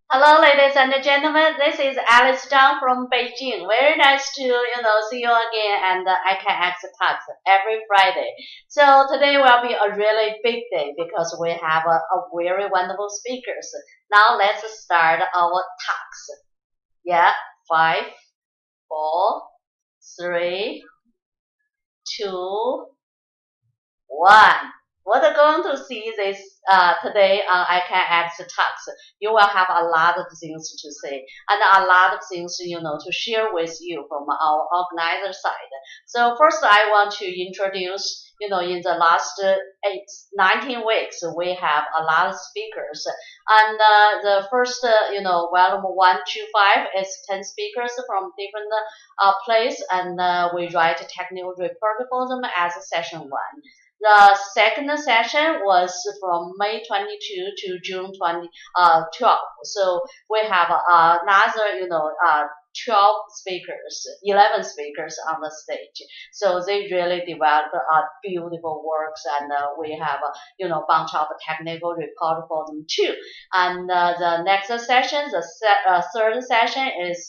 Hello, ladies and gentlemen. This is Alice Zhang from Beijing. Very nice to see you again, and I can ask talks every Friday. So today will be a really big day because we have a very wonderful speakers. Now let's start our talks. Yeah, five, four, three, two, one. What are going to see this today on I Can Ask Talks. You will have a lot of things to say and a lot of things to share with you from our organizer side. So first, I want to introduce. In the last 19 weeks, we have a lot of speakers, and the first, volume 1 to 5 is 10 speakers from different place, and we write a technical report for them as session 1. The second session was from May 22 to June 12. So we have another, 12 speakers, 11 speakers on the stage. So they really developed beautiful works, and we have bunch of technical report for them too. And the next session, the third session is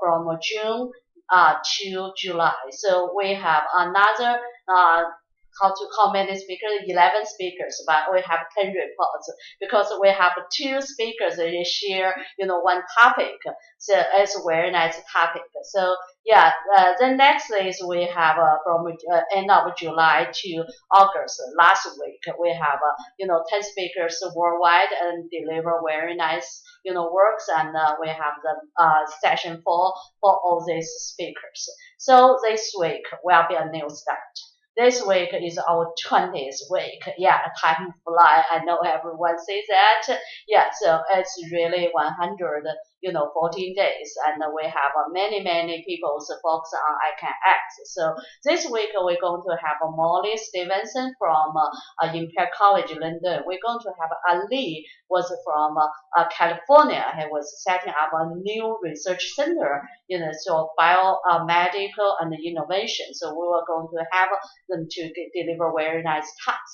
from June to July. So we have another how many speakers? 11 speakers, but we have 10 reports because we have 2 speakers that share, one topic. So it's a very nice topic. So yeah, the next is we have from end of July to August. Last week we have 10 speakers worldwide and deliver very nice works, and we have the session for all these speakers. So this week will be a new start. This week is our 20th week. Yeah, time fly. I know everyone says that. Yeah, so it's really 100, 14 days, and we have many people focus on I Can Act. So this week we're going to have Molly Stevenson from Imperial College, London. We're going to have Ali was from California. He was setting up a new research center, so biomedical and innovation. So we were going to have them to deliver very nice talks.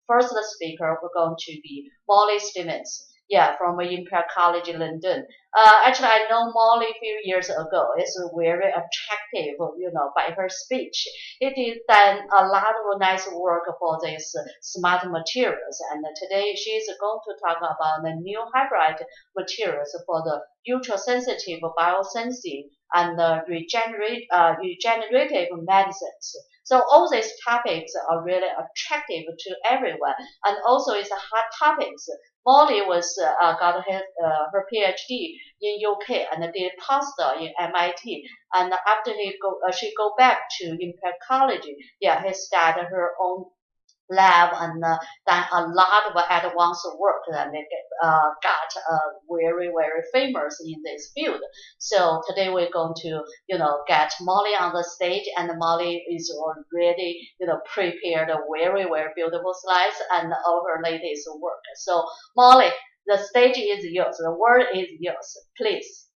First speaker, we're going to be Molly Stevens. Yeah, from Imperial College, London. Actually, I know Molly a few years ago. It's very attractive, by her speech. It is done a lot of nice work for this smart materials. And today she's going to talk about the new hybrid materials for the ultrasensitive biosensing and regenerative medicines. So all these topics are really attractive to everyone, and also it's hot topics. Molly was got her PhD in UK and did postdoc in MIT. And after she go back to Imperial College, yeah, he started her own lab and done a lot of advanced work that got very famous in this field. So today we're going to get Molly on the stage, and Molly is already prepared a very beautiful slides and all her latest work. So Molly, the stage is yours. The word is yours. Please.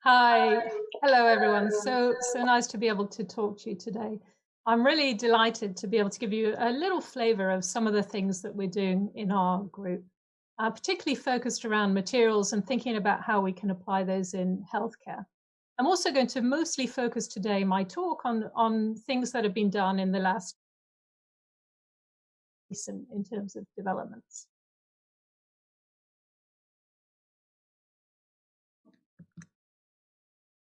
Hi, hello everyone. So nice to be able to talk to you today. I'm really delighted to be able to give you a little flavor of some of the things that we're doing in our group, particularly focused around materials and thinking about how we can apply those in healthcare. I'm also going to mostly focus today my talk on things that have been done in the last in terms of developments.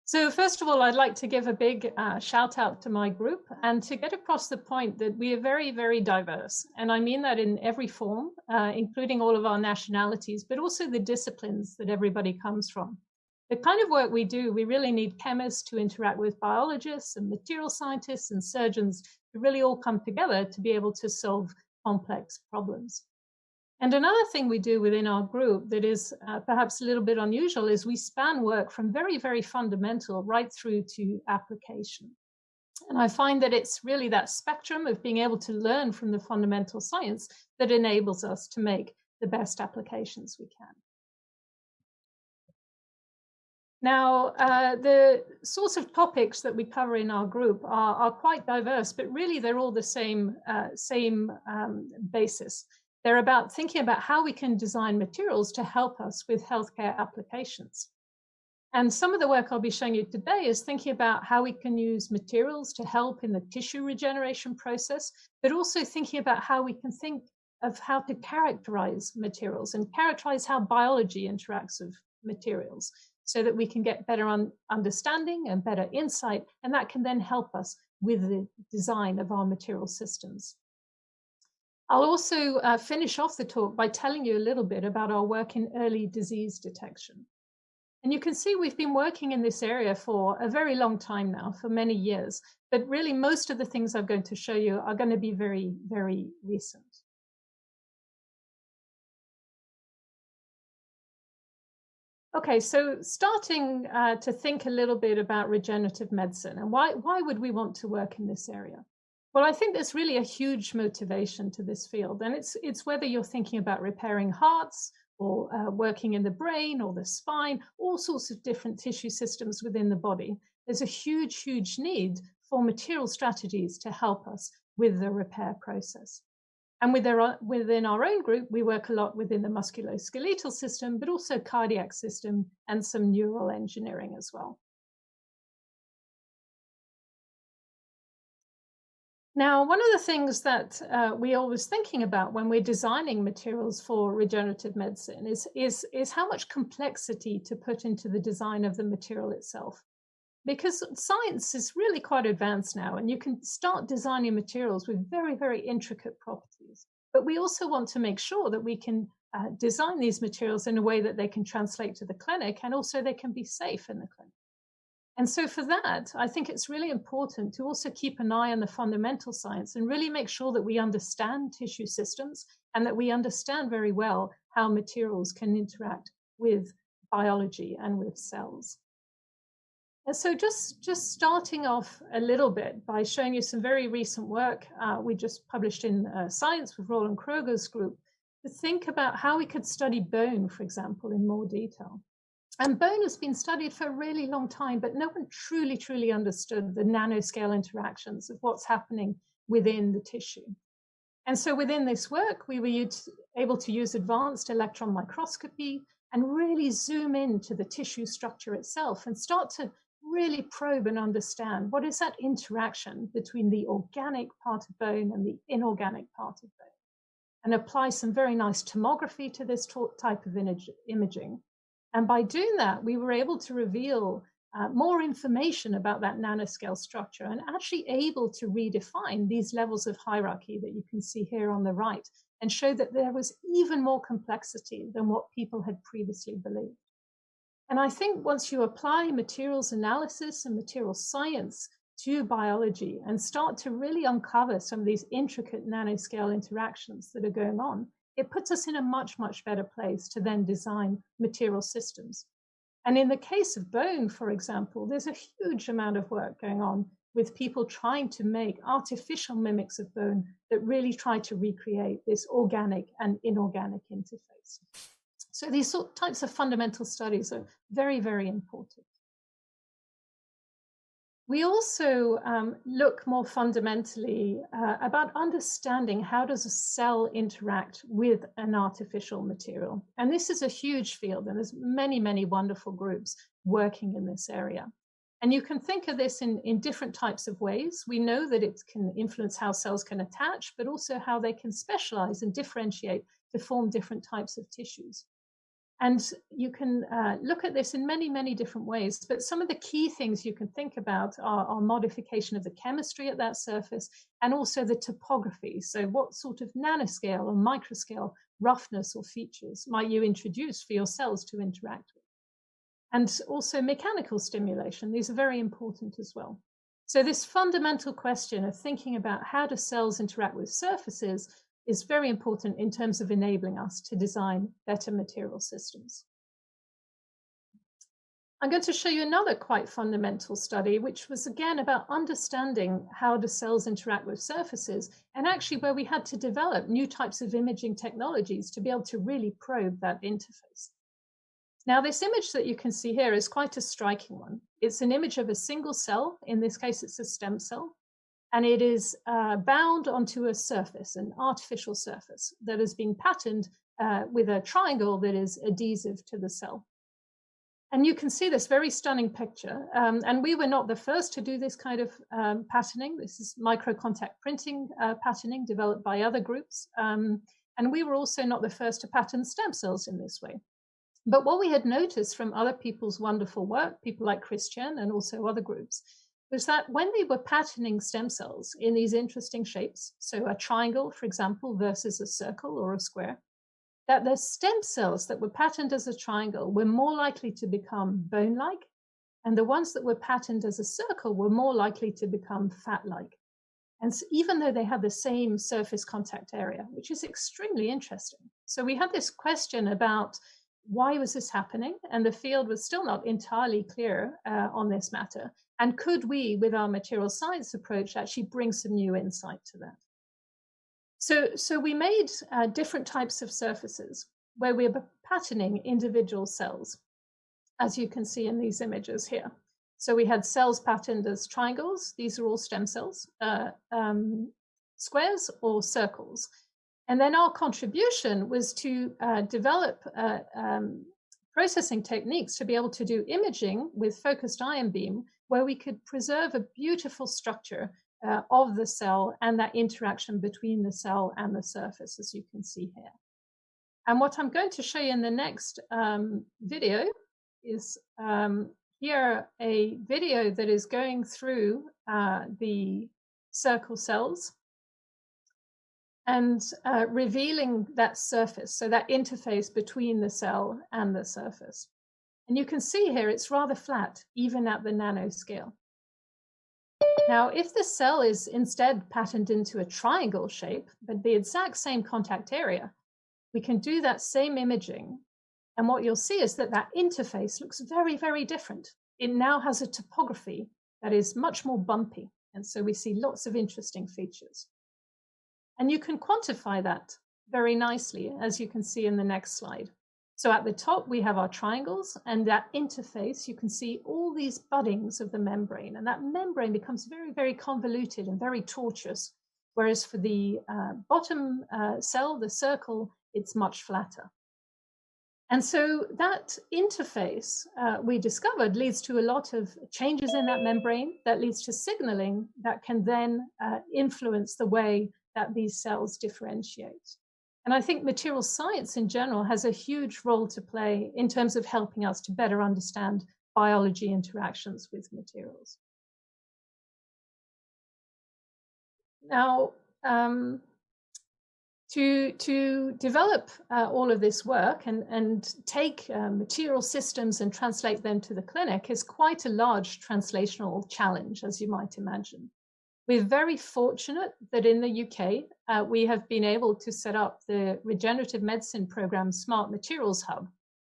So first of all, I'd like to give a big shout out to my group and to get across the point that we are very diverse. And I mean that in every form, including all of our nationalities, but also the disciplines that everybody comes from. The kind of work we do, we really need chemists to interact with biologists and material scientists and surgeons to really all come together to be able to solve complex problems. And another thing we do within our group that is perhaps a little bit unusual is we span work from very fundamental right through to application. And I find that it's really that spectrum of being able to learn from the fundamental science that enables us to make the best applications we can. Now, the sorts of topics that we cover in our group are quite diverse, but really they're all the same basis. They're about thinking about how we can design materials to help us with healthcare applications. And some of the work I'll be showing you today is thinking about how we can use materials to help in the tissue regeneration process, but also thinking about how we can think of how to characterize materials and characterize how biology interacts with materials so that we can get better understanding and better insight, and that can then help us with the design of our material systems. I'll also finish off the talk by telling you a little bit about our work in early disease detection. And you can see we've been working in this area for a very long time now, for many years, but really most of the things I'm going to show you are going to be very, very recent. Okay, so starting to think a little bit about regenerative medicine and why would we want to work in this area? Well, I think there's really a huge motivation to this field, and it's whether you're thinking about repairing hearts or working in the brain or the spine, all sorts of different tissue systems within the body. There's a huge, huge need for material strategies to help us with the repair process. And within our own group, we work a lot within the musculoskeletal system, but also cardiac system and some neural engineering as well. Now, one of the things that we're always thinking about when we're designing materials for regenerative medicine is how much complexity to put into the design of the material itself. Because science is really quite advanced now, and you can start designing materials with very, very intricate properties. But we also want to make sure that we can design these materials in a way that they can translate to the clinic, and also they can be safe in the clinic. And so for that, I think it's really important to also keep an eye on the fundamental science and really make sure that we understand tissue systems and that we understand very well how materials can interact with biology and with cells. And so just starting off a little bit by showing you some very recent work we just published in Science with Roland Kroger's group to think about how we could study bone, for example, in more detail. And bone has been studied for a really long time, but no one truly, truly understood the nanoscale interactions of what's happening within the tissue. And so within this work, we were able to use advanced electron microscopy and really zoom into the tissue structure itself and start to really probe and understand what is that interaction between the organic part of bone and the inorganic part of bone, and apply some very nice tomography to this type of imaging. And by doing that, we were able to reveal more information about that nanoscale structure and actually able to redefine these levels of hierarchy that you can see here on the right and show that there was even more complexity than what people had previously believed. And I think once you apply materials analysis and materials science to biology and start to really uncover some of these intricate nanoscale interactions that are going on, it puts us in a much, much better place to then design material systems. And in the case of bone, for example, there's a huge amount of work going on with people trying to make artificial mimics of bone that really try to recreate this organic and inorganic interface. So these types of fundamental studies are very, very important. We also look more fundamentally about understanding how does a cell interact with an artificial material. And this is a huge field, and there's many, many wonderful groups working in this area. And you can think of this in different types of ways. We know that it can influence how cells can attach, but also how they can specialize and differentiate to form different types of tissues. And you can look at this in many, many different ways, but some of the key things you can think about are modification of the chemistry at that surface and also the topography. So what sort of nanoscale or microscale roughness or features might you introduce for your cells to interact with? And also mechanical stimulation. These are very important as well. So this fundamental question of thinking about how do cells interact with surfaces is very important in terms of enabling us to design better material systems. I'm going to show you another quite fundamental study, which was again about understanding how do cells interact with surfaces, and actually where we had to develop new types of imaging technologies to be able to really probe that interface. Now, this image that you can see here is quite a striking one. It's an image of a single cell. In this case, it's a stem cell. and it is bound onto a surface, an artificial surface that has been patterned with a triangle that is adhesive to the cell. And you can see this very stunning picture. And we were not the first to do this kind of patterning. This is micro-contact printing patterning developed by other groups. And we were also not the first to pattern stem cells in this way. But what we had noticed from other people's wonderful work, people like Christian and also other groups, was that when they were patterning stem cells in these interesting shapes, so a triangle, for example, versus a circle or a square, that the stem cells that were patterned as a triangle were more likely to become bone-like, and the ones that were patterned as a circle were more likely to become fat-like. And so even though they had the same surface contact area, which is extremely interesting. So we had this question about why was this happening? And the field was still not entirely clear on this matter. And could we, with our material science approach, actually bring some new insight to that? So we made different types of surfaces where we're patterning individual cells, as you can see in these images here. So we had cells patterned as triangles. These are all stem cells, squares or circles. And then our contribution was to develop processing techniques to be able to do imaging with focused ion beam, where we could preserve a beautiful structure of the cell and that interaction between the cell and the surface, as you can see here. And what I'm going to show you in the next video is here a video that is going through the circle cells and revealing that surface, so that interface between the cell and the surface. And you can see here it's rather flat, even at the nanoscale. Now, if the cell is instead patterned into a triangle shape, but the exact same contact area, we can do that same imaging. And what you'll see is that that interface looks very, very different. It now has a topography that is much more bumpy. And so we see lots of interesting features. And you can quantify that very nicely, as you can see in the next slide. So at the top, we have our triangles, and that interface, you can see all these buddings of the membrane, and that membrane becomes very, very convoluted and very tortuous, whereas for the bottom cell, the circle, it's much flatter. And so that interface, we discovered, leads to a lot of changes in that membrane that leads to signaling that can then influence the way that these cells differentiate. And I think material science in general has a huge role to play in terms of helping us to better understand biology interactions with materials. Now, to develop all of this work and take material systems and translate them to the clinic is quite a large translational challenge, as you might imagine. We're very fortunate that in the UK, we have been able to set up the regenerative medicine program Smart Materials Hub.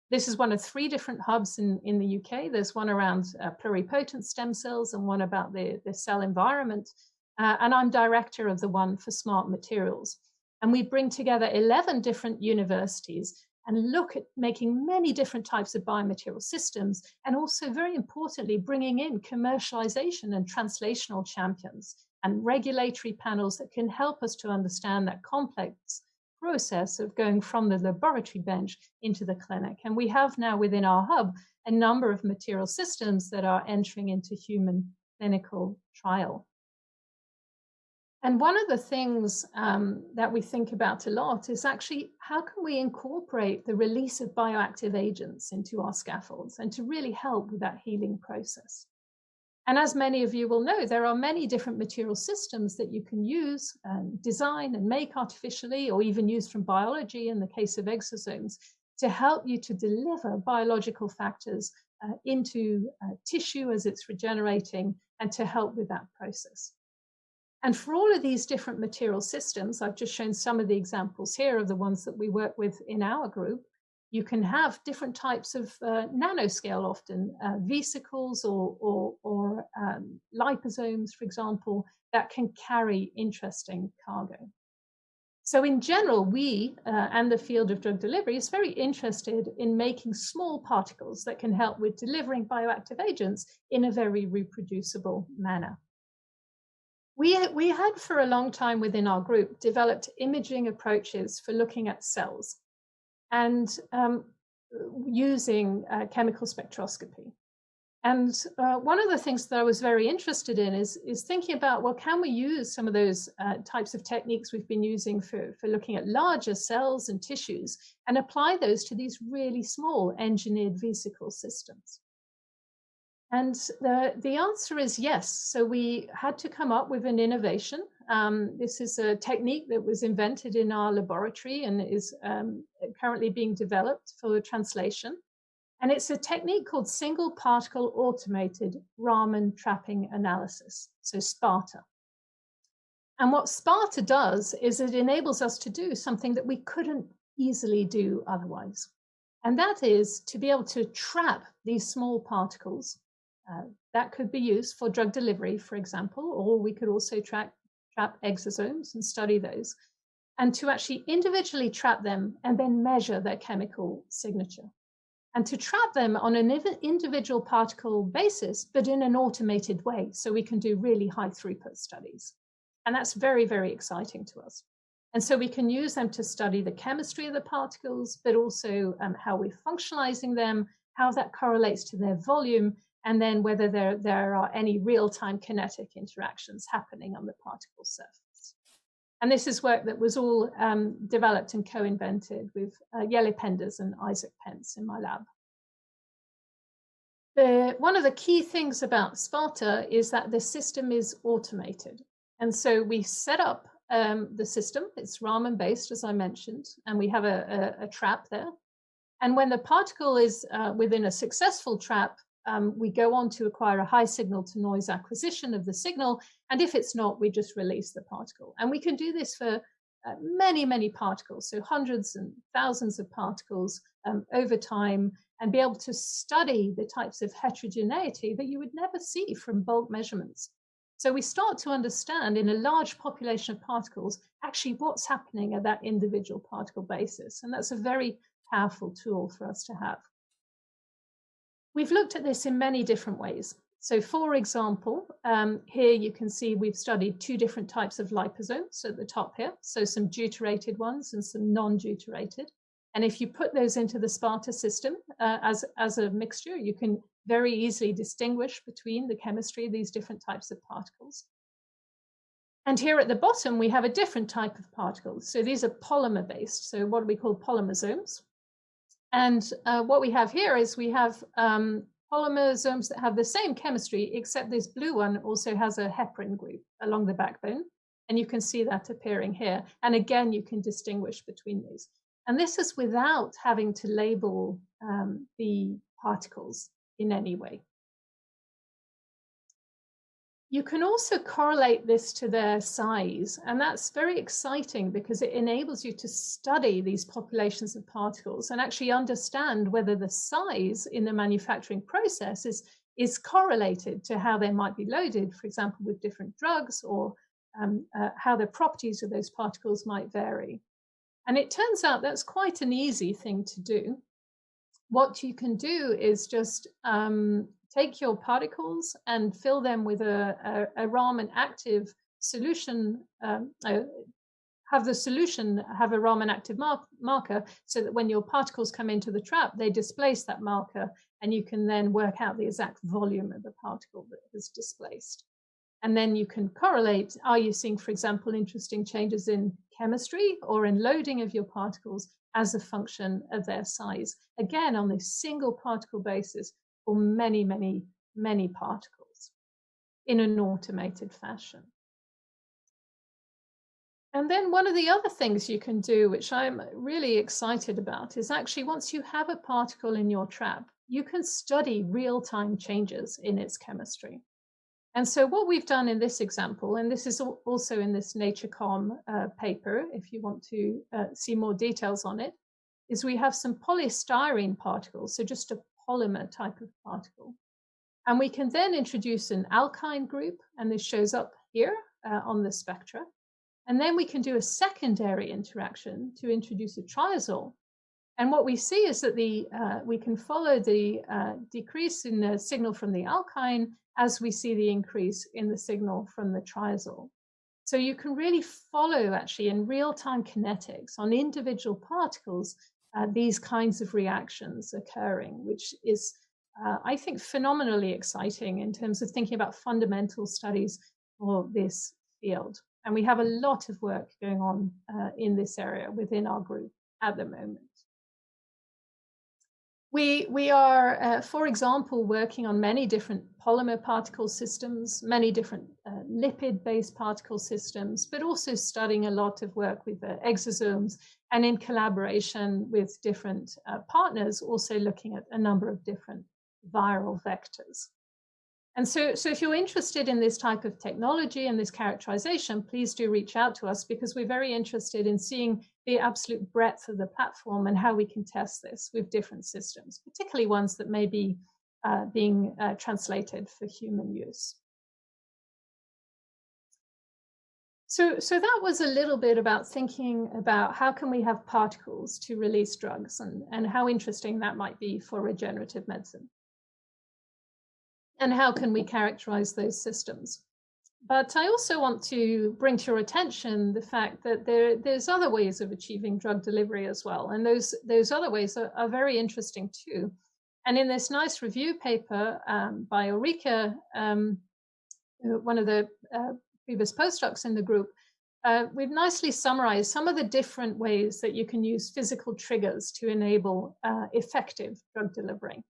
This is one of 3 different hubs in the UK. There's one around pluripotent stem cells and one about the cell environment. And I'm director of the one for smart materials. And we bring together 11 different universities and look at making many different types of biomaterial systems, and also, very importantly, bringing in commercialization and translational champions and regulatory panels that can help us to understand that complex process of going from the laboratory bench into the clinic. And we have now within our hub a number of material systems that are entering into human clinical trial. And one of the things that we think about a lot is actually how can we incorporate the release of bioactive agents into our scaffolds and to really help with that healing process. And as many of you will know, there are many different material systems that you can use and design and make artificially, or even use from biology in the case of exosomes, to help you to deliver biological factors into tissue as it's regenerating and to help with that process. And for all of these different material systems, I've just shown some of the examples here of the ones that we work with in our group. You can have different types of nanoscale, often vesicles or liposomes, for example, that can carry interesting cargo. So in general, we and the field of drug delivery is very interested in making small particles that can help with delivering bioactive agents in a very reproducible manner. We had for a long time within our group developed imaging approaches for looking at cells and using chemical spectroscopy. And one of the things that I was very interested in is thinking about, well, can we use some of those types of techniques we've been using for looking at larger cells and tissues and apply those to these really small engineered vesicle systems? And the answer is yes. So we had to come up with an innovation. This is a technique that was invented in our laboratory and is currently being developed for translation. And it's a technique called single particle automated Raman trapping analysis, so SPARTA. And what SPARTA does is it enables us to do something that we couldn't easily do otherwise. And that is to be able to trap these small particles. That could be used for drug delivery, for example, or we could also trap exosomes and study those, and to actually individually trap them and then measure their chemical signature. And to trap them on an individual particle basis, but in an automated way, so we can do really high throughput studies. And that's very, very exciting to us. And so we can use them to study the chemistry of the particles, but also how we're functionalizing them, how that correlates to their volume, and then whether there are any real-time kinetic interactions happening on the particle surface. And this is work that was all developed and co-invented with Jelle Penders and Isaac Pence in my lab. One of the key things about SPARTA is that the system is automated. And so we set up the system. It's Raman-based, as I mentioned, and we have a trap there. And when the particle is within a successful trap, we go on to acquire a high signal to noise acquisition of the signal. And if it's not, we just release the particle. And we can do this for many, many particles, so hundreds and thousands of particles over time, and be able to study the types of heterogeneity that you would never see from bulk measurements. So we start to understand in a large population of particles, actually what's happening at that individual particle basis. And that's a very powerful tool for us to have. We've looked at this in many different ways. So for example, here you can see we've studied two different types of liposomes at the top here. So some deuterated ones and some non-deuterated. And if you put those into the SPARTA system as a mixture, you can very easily distinguish between the chemistry of these different types of particles. And here at the bottom, we have a different type of particles. So these are polymer-based. So what we call polymersomes. And what we have here is we have polymersomes that have the same chemistry, except this blue one also has a heparin group along the backbone. And you can see that appearing here. And again, you can distinguish between these. And this is without having to label the particles in any way. You can also correlate this to their size, and that's very exciting because it enables you to study these populations of particles and actually understand whether the size in the manufacturing process is correlated to how they might be loaded, for example, with different drugs, or how the properties of those particles might vary. And it turns out that's quite an easy thing to do. What you can do is just take your particles and fill them with a Raman active solution, have the solution have a Raman active marker, so that when your particles come into the trap, they displace that marker, and you can then work out the exact volume of the particle that is displaced. And then you can correlate, are you seeing, for example, interesting changes in chemistry or in loading of your particles as a function of their size, again on this single particle basis for many, many, many particles in an automated fashion. And then one of the other things you can do, which I'm really excited about, is actually once you have a particle in your trap, you can study real-time changes in its chemistry. And so what we've done in this example, and this is also in this NatureCom paper, if you want to see more details on it, is we have some polystyrene particles, so just a polymer type of particle. And we can then introduce an alkyne group, and this shows up here on the spectra. And then we can do a secondary interaction to introduce a triazole. And what we see is that we can follow the decrease in the signal from the alkyne as we see the increase in the signal from the triazole. So you can really follow actually in real-time kinetics on individual particles these kinds of reactions occurring, which is, I think, phenomenally exciting in terms of thinking about fundamental studies for this field. And we have a lot of work going on in this area within our group at the moment. We are, for example, working on many different polymer particle systems, many different lipid-based particle systems, but also studying a lot of work with exosomes and in collaboration with different partners, also looking at a number of different viral vectors. And so if you're interested in this type of technology and this characterization, please do reach out to us, because we're very interested in seeing the absolute breadth of the platform and how we can test this with different systems, particularly ones that may be being translated for human use. So that was a little bit about thinking about how can we have particles to release drugs, and how interesting that might be for regenerative medicine. And how can we characterize those systems? But I also want to bring to your attention the fact that there's other ways of achieving drug delivery as well. And those other ways are very interesting too. And in this nice review paper by Ulrike, one of the previous postdocs in the group, we've nicely summarized some of the different ways that you can use physical triggers to enable effective drug delivery.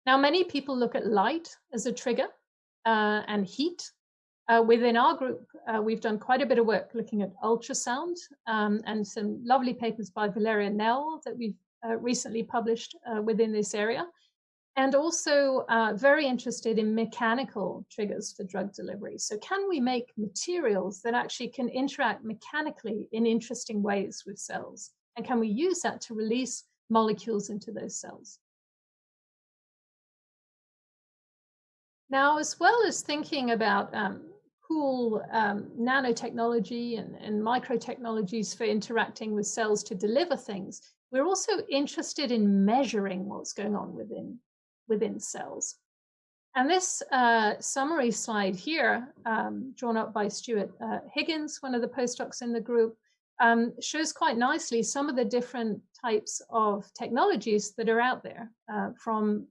Now, many people look at light as a trigger and heat. Within our group, we've done quite a bit of work looking at ultrasound and some lovely papers by Valeria Nell that we've recently published within this area. And also very interested in mechanical triggers for drug delivery. So can we make materials that actually can interact mechanically in interesting ways with cells? And can we use that to release molecules into those cells? Now, as well as thinking about cool nanotechnology and microtechnologies for interacting with cells to deliver things, we're also interested in measuring what's going on within cells. And this summary slide here, drawn up by Stuart Higgins, one of the postdocs in the group, shows quite nicely some of the different types of technologies that are out there from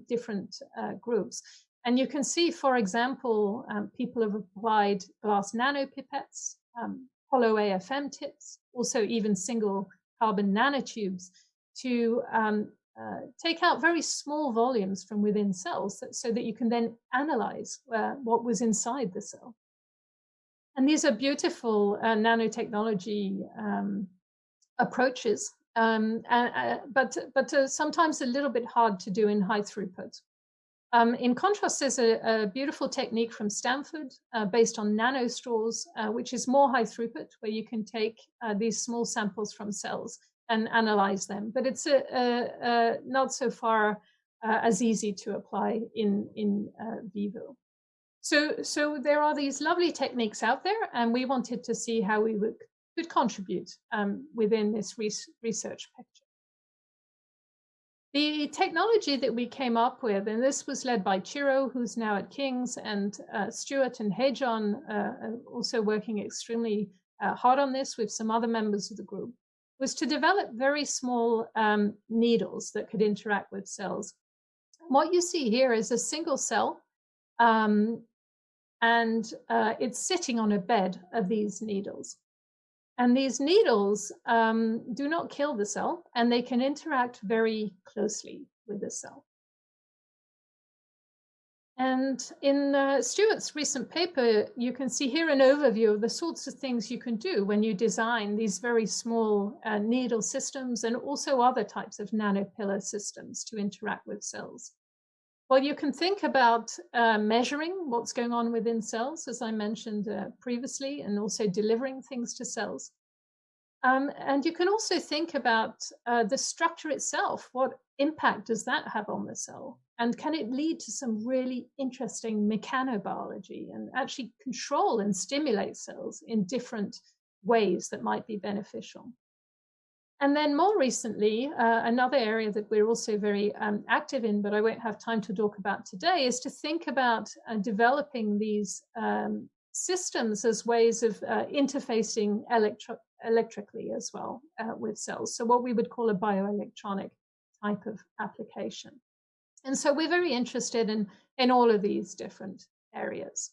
different groups. And you can see, for example, people have applied glass nanopipettes, hollow AFM tips, also even single carbon nanotubes to take out very small volumes from within cells so that you can then analyze what was inside the cell. And these are beautiful nanotechnology approaches, but sometimes a little bit hard to do in high throughput. In contrast, there's a beautiful technique from Stanford based on nanostraws, which is more high throughput, where you can take these small samples from cells and analyze them. But it's not so far as easy to apply in vivo. So there are these lovely techniques out there, and we wanted to see how we could contribute within this research picture. The technology that we came up with, and this was led by Chiro, who's now at King's, and Stuart and Hejon also working extremely hard on this with some other members of the group, was to develop very small needles that could interact with cells. What you see here is a single cell, and it's sitting on a bed of these needles. And these needles do not kill the cell, and they can interact very closely with the cell. And in Stuart's recent paper, you can see here an overview of the sorts of things you can do when you design these very small needle systems and also other types of nanopillar systems to interact with cells. Well, you can think about measuring what's going on within cells, as I mentioned previously, and also delivering things to cells. And you can also think about the structure itself. What impact does that have on the cell? And can it lead to some really interesting mechanobiology and actually control and stimulate cells in different ways that might be beneficial? And then more recently, another area that we're also very active in, but I won't have time to talk about today, is to think about developing these systems as ways of interfacing electrically as well with cells. So what we would call a bioelectronic type of application. And so we're very interested in all of these different areas.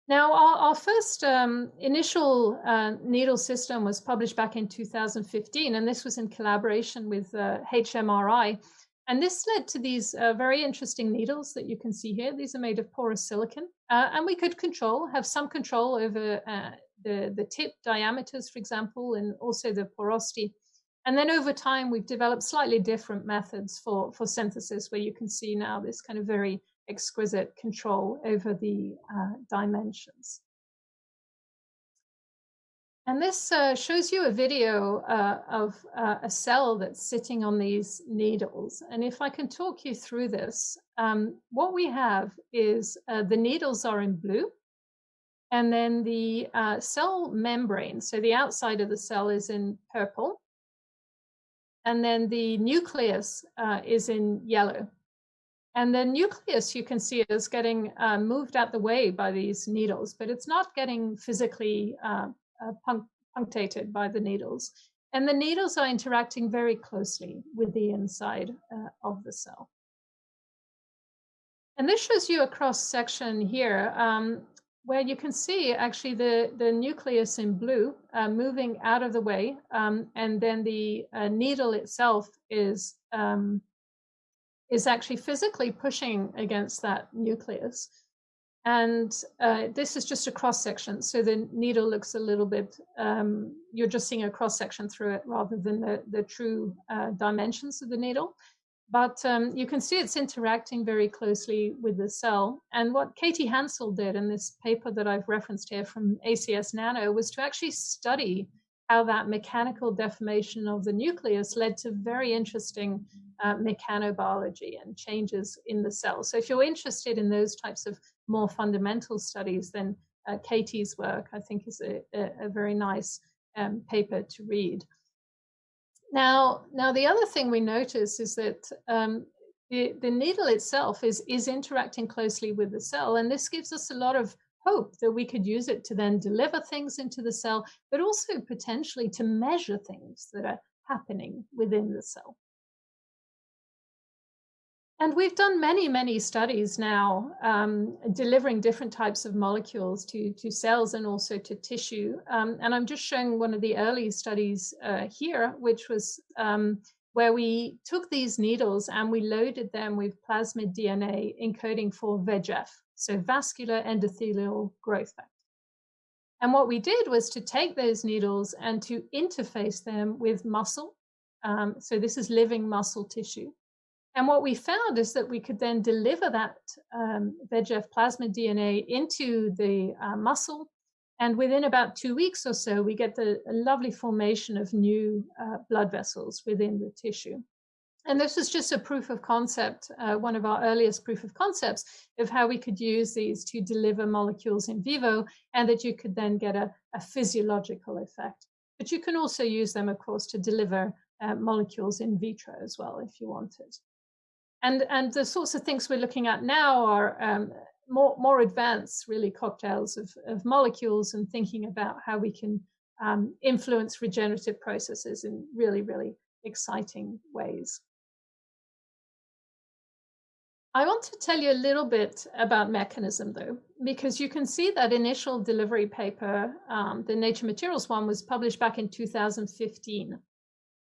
Now, our first initial needle system was published back in 2015, and this was in collaboration with HMRI. And this led to these very interesting needles that you can see here. These are made of porous silicon, and we could have some control over the tip diameters, for example, and also the porosity. And then over time, we've developed slightly different methods for synthesis, where you can see now this kind of very exquisite control over the dimensions. And this shows you a video of a cell that's sitting on these needles. And if I can talk you through this, what we have is the needles are in blue, and then the cell membrane, so the outside of the cell, is in purple, and then the nucleus is in yellow. And the nucleus, you can see, is getting moved out the way by these needles, but it's not getting physically punctated by the needles. And the needles are interacting very closely with the inside of the cell. And this shows you a cross-section here where you can see actually the nucleus in blue moving out of the way, and then the needle itself is actually physically pushing against that nucleus. And this is just a cross-section. So the needle looks a little bit, you're just seeing a cross-section through it rather than the true dimensions of the needle. But you can see it's interacting very closely with the cell. And what Katie Hansel did in this paper that I've referenced here from ACS Nano was to actually study how that mechanical deformation of the nucleus led to very interesting mechanobiology and changes in the cell. So if you're interested in those types of more fundamental studies, then Katie's work, I think, is a very nice paper to read. Now, the other thing we notice is that the needle itself is interacting closely with the cell, and this gives us a lot of hope that we could use it to then deliver things into the cell, but also potentially to measure things that are happening within the cell. And we've done many, many studies now delivering different types of molecules to cells and also to tissue. And I'm just showing one of the early studies here, which was where we took these needles and we loaded them with plasmid DNA encoding for VEGF, so vascular endothelial growth factor. And what we did was to take those needles and to interface them with muscle. So this is living muscle tissue. And what we found is that we could then deliver that VEGF plasmid DNA into the muscle. And within about 2 weeks or so, we get a lovely formation of new blood vessels within the tissue. And this was just a proof of concept, one of our earliest proof of concepts of how we could use these to deliver molecules in vivo, and that you could then get a physiological effect. But you can also use them, of course, to deliver molecules in vitro as well, if you wanted. And the sorts of things we're looking at now are more advanced, really, cocktails of molecules, and thinking about how we can influence regenerative processes in really, really exciting ways. I want to tell you a little bit about mechanism, though, because you can see that initial delivery paper, the Nature Materials one, was published back in 2015.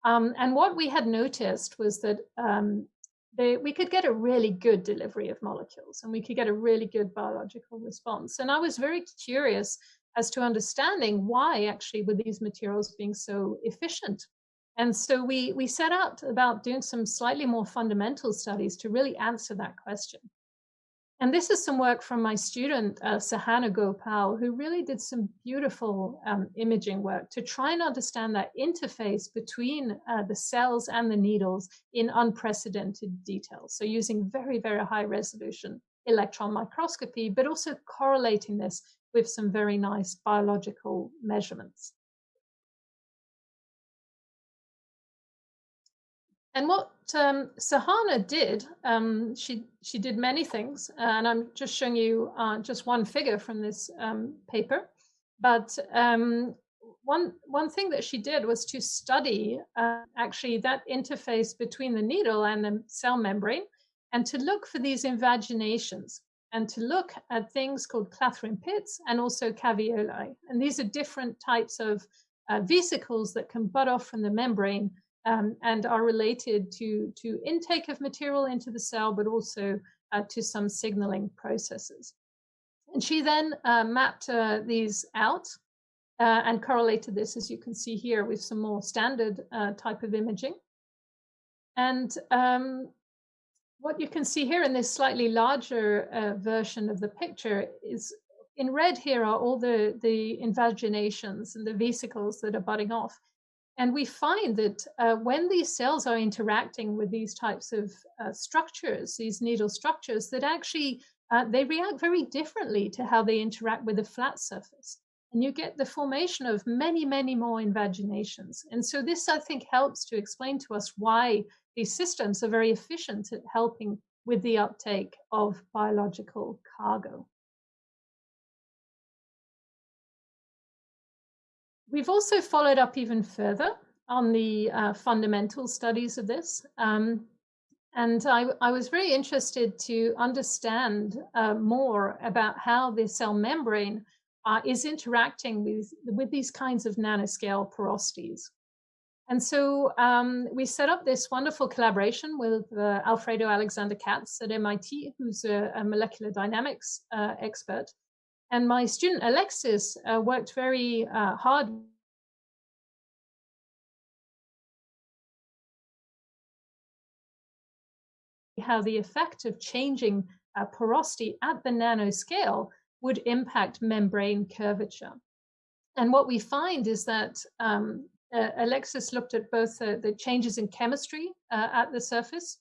And what we had noticed was that we could get a really good delivery of molecules, and we could get a really good biological response. And I was very curious as to understanding why actually were these materials being so efficient. And so we set out about doing some slightly more fundamental studies to really answer that question. And this is some work from my student, Sahana Gopal, who really did some beautiful imaging work to try and understand that interface between the cells and the needles in unprecedented detail. So using very, very high resolution electron microscopy, but also correlating this with some very nice biological measurements. And what Sahana did, she did many things, and I'm just showing you just one figure from this paper. But one thing that she did was to study actually that interface between the needle and the cell membrane, and to look for these invaginations, and to look at things called clathrin pits and also caveoli. And these are different types of vesicles that can bud off from the membrane and are related to intake of material into the cell, but also to some signaling processes. And she then mapped these out and correlated this, as you can see here, with some more standard type of imaging. And what you can see here in this slightly larger version of the picture is, in red here are all the invaginations and the vesicles that are budding off. And we find that when these cells are interacting with these types of structures, these needle structures, that actually they react very differently to how they interact with a flat surface. And you get the formation of many, many more invaginations. And so this, I think, helps to explain to us why these systems are very efficient at helping with the uptake of biological cargo. We've also followed up even further on the fundamental studies of this. And I was very interested to understand more about how the cell membrane is interacting with these kinds of nanoscale porosities. And so we set up this wonderful collaboration with Alfredo Alexander Katz at MIT, who's a molecular dynamics expert. And my student Alexis worked very hard how the effect of changing porosity at the nanoscale would impact membrane curvature. And what we find is that Alexis looked at both the changes in chemistry at the surface,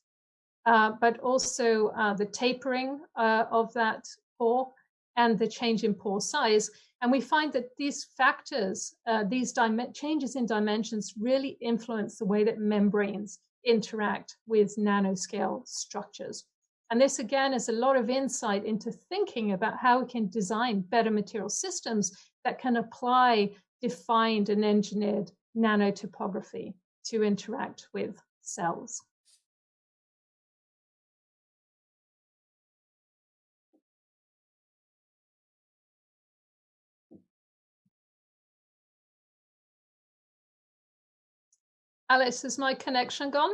but also the tapering of that pore and the change in pore size. And we find that these factors, these changes in dimensions really influence the way that membranes interact with nanoscale structures. And this, again, is a lot of insight into thinking about how we can design better material systems that can apply defined and engineered nanotopography to interact with cells. Alice, is my connection gone?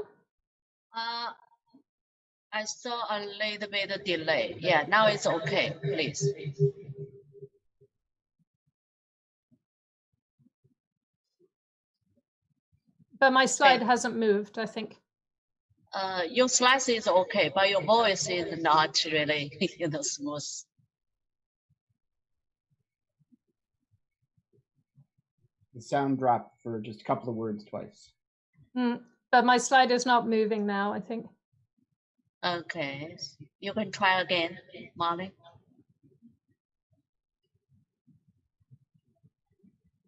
I saw a little bit of delay. Yeah, now it's okay, please. But my slide hasn't moved, I think. Your slide is okay, but your voice is not really, smooth. The sound dropped for just a couple of words twice. But my slide is not moving now, I think. Okay, you can try again, Molly.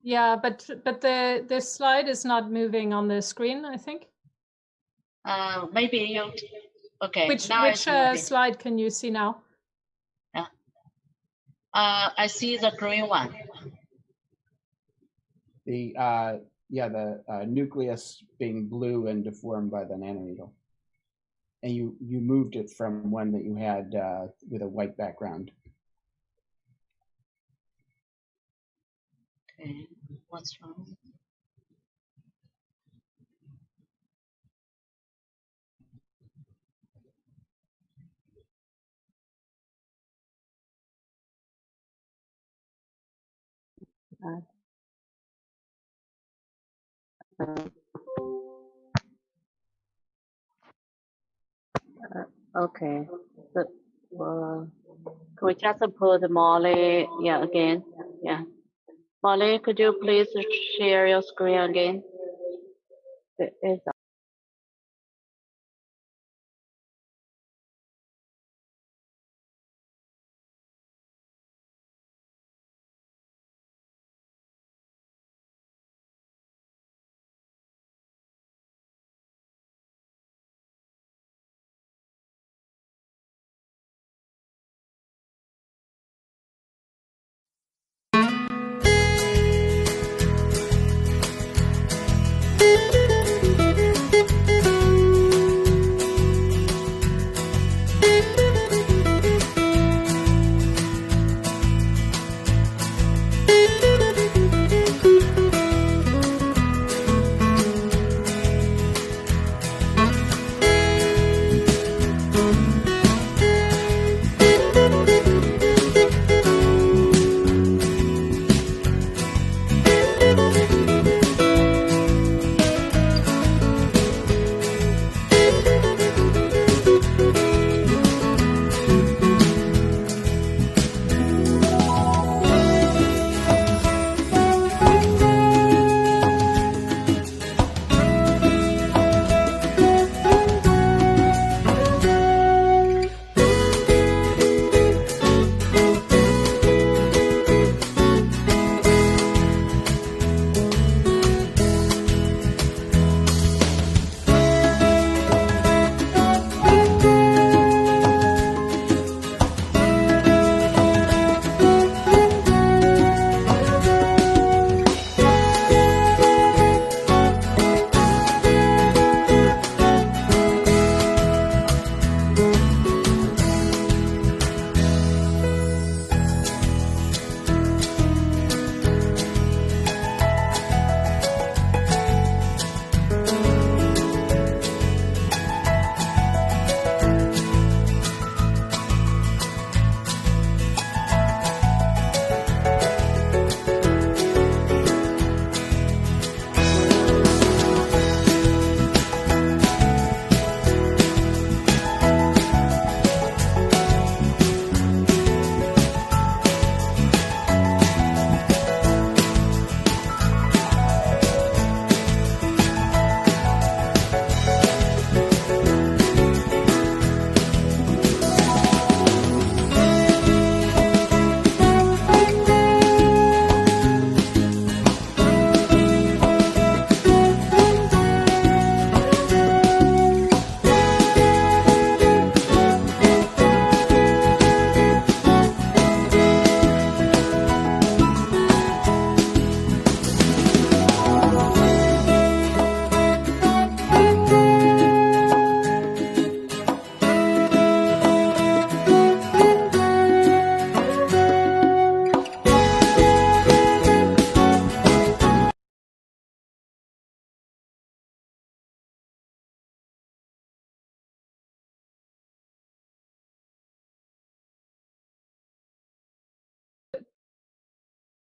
Yeah, but the slide is not moving on the screen, I think. Maybe you. Okay. Which slide can you see now? I see the green one. The nucleus being blue and deformed by the nanoneedle. And you moved it from one that you had with a white background. Okay, what's wrong? Okay. So, can we just put Molly? Yeah, again. Yeah. Molly, could you please share your screen again? It's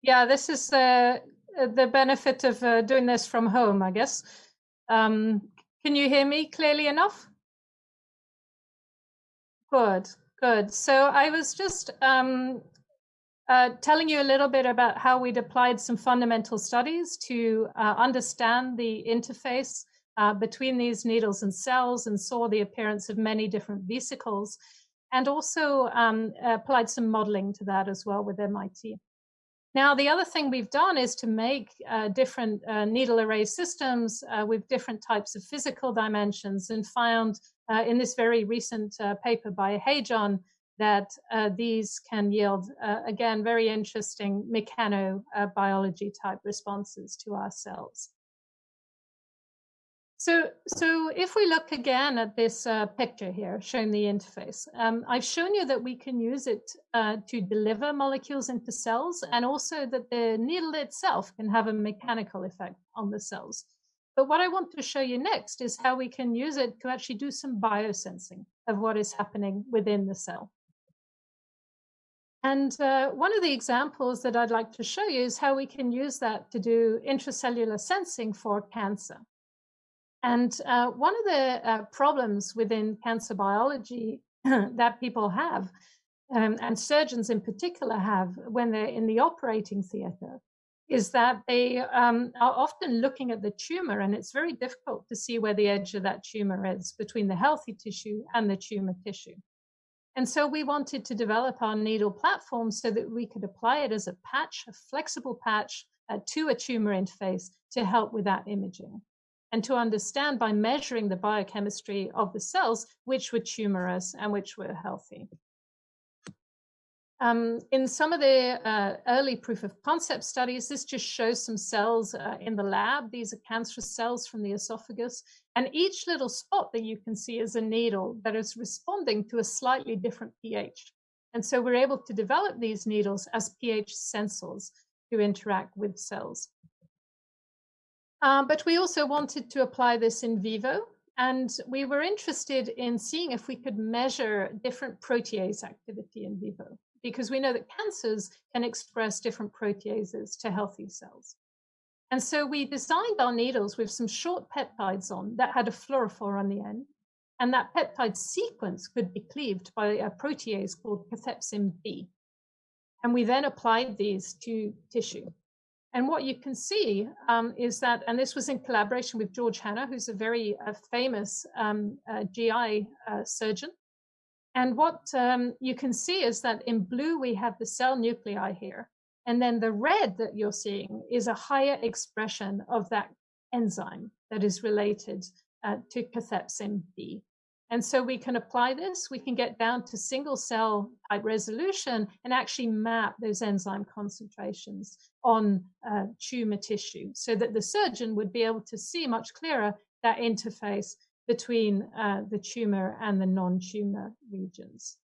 Yeah, this is the benefit of doing this from home, I guess. Can you hear me clearly enough? Good, good. So I was just telling you a little bit about how we'd applied some fundamental studies to understand the interface between these needles and cells, and saw the appearance of many different vesicles, and also applied some modeling to that as well with MIT. Now, the other thing we've done is to make different needle array systems with different types of physical dimensions, and found in this very recent paper by Hajon that these can yield, again, very interesting mechanobiology type responses to our cells. So if we look again at this picture here, showing the interface, I've shown you that we can use it to deliver molecules into cells, and also that the needle itself can have a mechanical effect on the cells. But what I want to show you next is how we can use it to actually do some biosensing of what is happening within the cell. And one of the examples that I'd like to show you is how we can use that to do intracellular sensing for cancer. And one of the problems within cancer biology that people have, and surgeons in particular have when they're in the operating theater, is that they are often looking at the tumor, and it's very difficult to see where the edge of that tumor is between the healthy tissue and the tumor tissue. And so we wanted to develop our needle platform so that we could apply it as a patch, a flexible patch to a tumor interface to help with that imaging, and to understand by measuring the biochemistry of the cells which were tumorous and which were healthy. In some of the early proof of concept studies, this just shows some cells in the lab. These are cancerous cells from the esophagus, and each little spot that you can see is a needle that is responding to a slightly different pH. And so we're able to develop these needles as pH sensors to interact with cells. But we also wanted to apply this in vivo, and we were interested in seeing if we could measure different protease activity in vivo, because we know that cancers can express different proteases to healthy cells. And so we designed our needles with some short peptides on that had a fluorophore on the end, and that peptide sequence could be cleaved by a protease called cathepsin B. And we then applied these to tissue. And what you can see is that, and this was in collaboration with George Hanna, who's a very famous GI surgeon. And what you can see is that in blue, we have the cell nuclei here. And then the red that you're seeing is a higher expression of that enzyme that is related to cathepsin B. And so we can apply this, we can get down to single cell type resolution and actually map those enzyme concentrations on tumor tissue, so that the surgeon would be able to see much clearer that interface between the tumor and the non-tumor regions.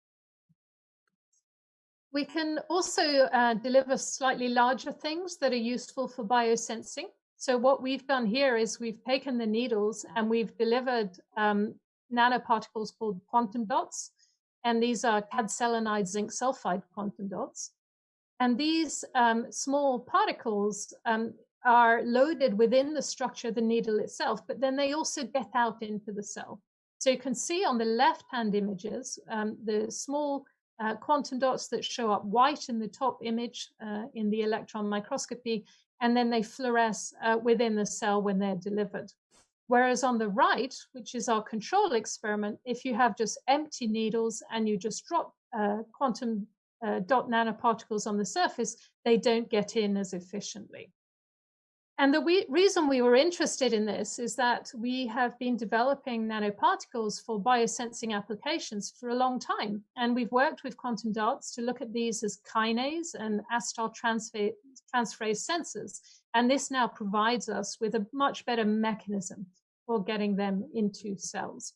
We can also deliver slightly larger things that are useful for biosensing. So what we've done here is we've taken the needles and we've delivered nanoparticles called quantum dots, and these are cadselenide zinc sulfide quantum dots. And these small particles are loaded within the structure of the needle itself, but then they also get out into the cell. So you can see on the left-hand images, the small quantum dots that show up white in the top image in the electron microscopy, and then they fluoresce within the cell when they're delivered. Whereas on the right, which is our control experiment, if you have just empty needles and you just drop quantum dot nanoparticles on the surface, they don't get in as efficiently. And the reason we were interested in this is that we have been developing nanoparticles for biosensing applications for a long time. And we've worked with quantum dots to look at these as kinase and astar transferase sensors. And this now provides us with a much better mechanism for getting them into cells.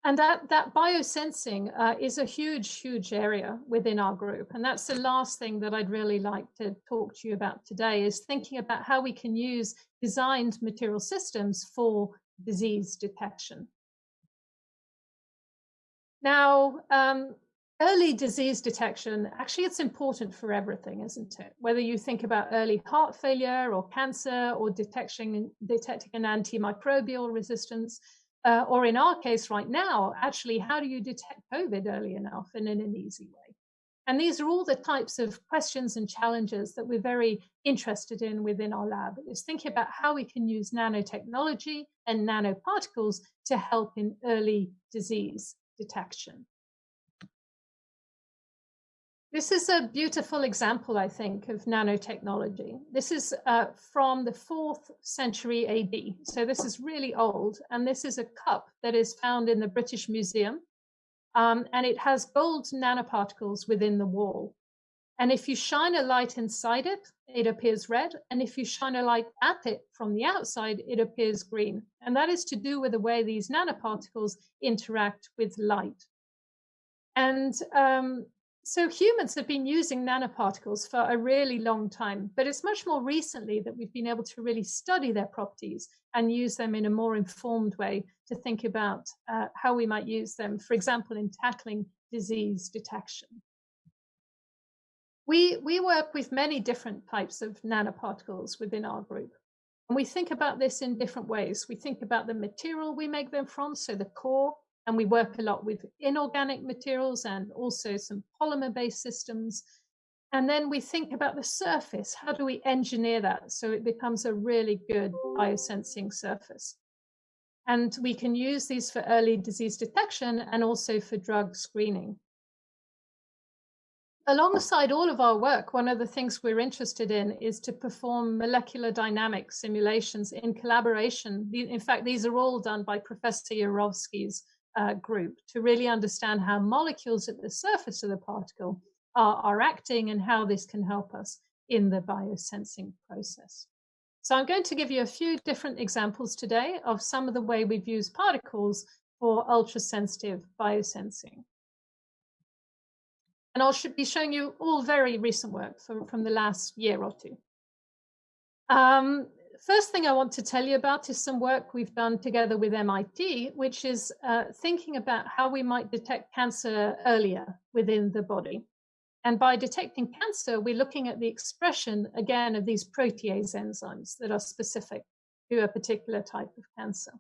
And that biosensing is a huge, huge area within our group. And that's the last thing that I'd really like to talk to you about today, is thinking about how we can use designed material systems for disease detection. Now, early disease detection, actually it's important for everything, isn't it? Whether you think about early heart failure or cancer or detecting an antimicrobial resistance, or in our case right now, actually, how do you detect COVID early enough and in an easy way? And these are all the types of questions and challenges that we're very interested in within our lab, is thinking about how we can use nanotechnology and nanoparticles to help in early disease detection. This is a beautiful example, I think, of nanotechnology. This is from the 4th century AD. So this is really old. And this is a cup that is found in the British Museum. And it has gold nanoparticles within the wall. And if you shine a light inside it, it appears red. And if you shine a light at it from the outside, it appears green. And that is to do with the way these nanoparticles interact with light. And so humans have been using nanoparticles for a really long time, but it's much more recently that we've been able to really study their properties and use them in a more informed way to think about how we might use them, for example, in tackling disease detection. We work with many different types of nanoparticles within our group, and we think about this in different ways. We think about the material we make them from, so the core, and we work a lot with inorganic materials and also some polymer-based systems. And then we think about the surface. How do we engineer that so it becomes a really good biosensing surface? And we can use these for early disease detection and also for drug screening. Alongside all of our work, one of the things we're interested in is to perform molecular dynamics simulations in collaboration. In fact, these are all done by Professor Yarovsky's group to really understand how molecules at the surface of the particle are acting and how this can help us in the biosensing process. So I'm going to give you a few different examples today of some of the way we've used particles for ultrasensitive biosensing. And I'll be showing you all very recent work from the last year or two. First thing I want to tell you about is some work we've done together with MIT, which is thinking about how we might detect cancer earlier within the body. And by detecting cancer, we're looking at the expression, again, of these protease enzymes that are specific to a particular type of cancer.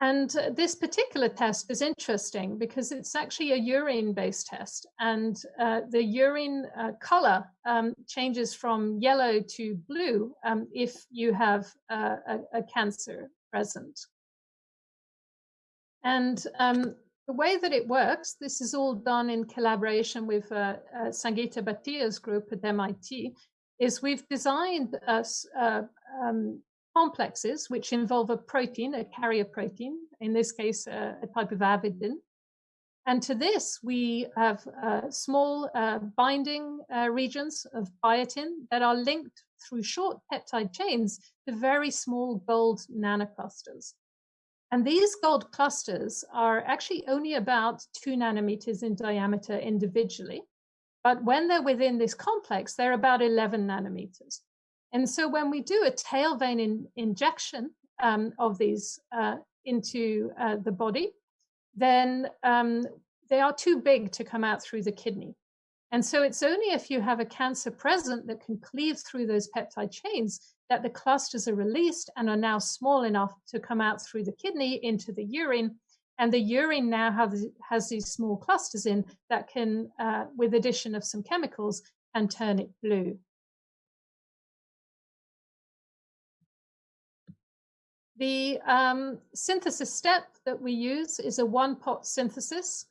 And this particular test is interesting because it's actually a urine-based test. And the urine color changes from yellow to blue if you have a cancer present. And the way that it works, this is all done in collaboration with Sangeeta Bhattia's group at MIT, is we've designed complexes which involve a protein, a carrier protein, in this case, a type of avidin. And to this, we have small binding regions of biotin that are linked through short peptide chains to very small gold nanoclusters. And these gold clusters are actually only about 2 nanometers in diameter individually. But when they're within this complex, they're about 11 nanometers. And so when we do a tail vein injection of these into the body, then they are too big to come out through the kidney. And so it's only if you have a cancer present that can cleave through those peptide chains that the clusters are released and are now small enough to come out through the kidney into the urine. And the urine now has these small clusters in that can, with addition of some chemicals, and turn it blue. The synthesis step that we use is a one-pot synthesis,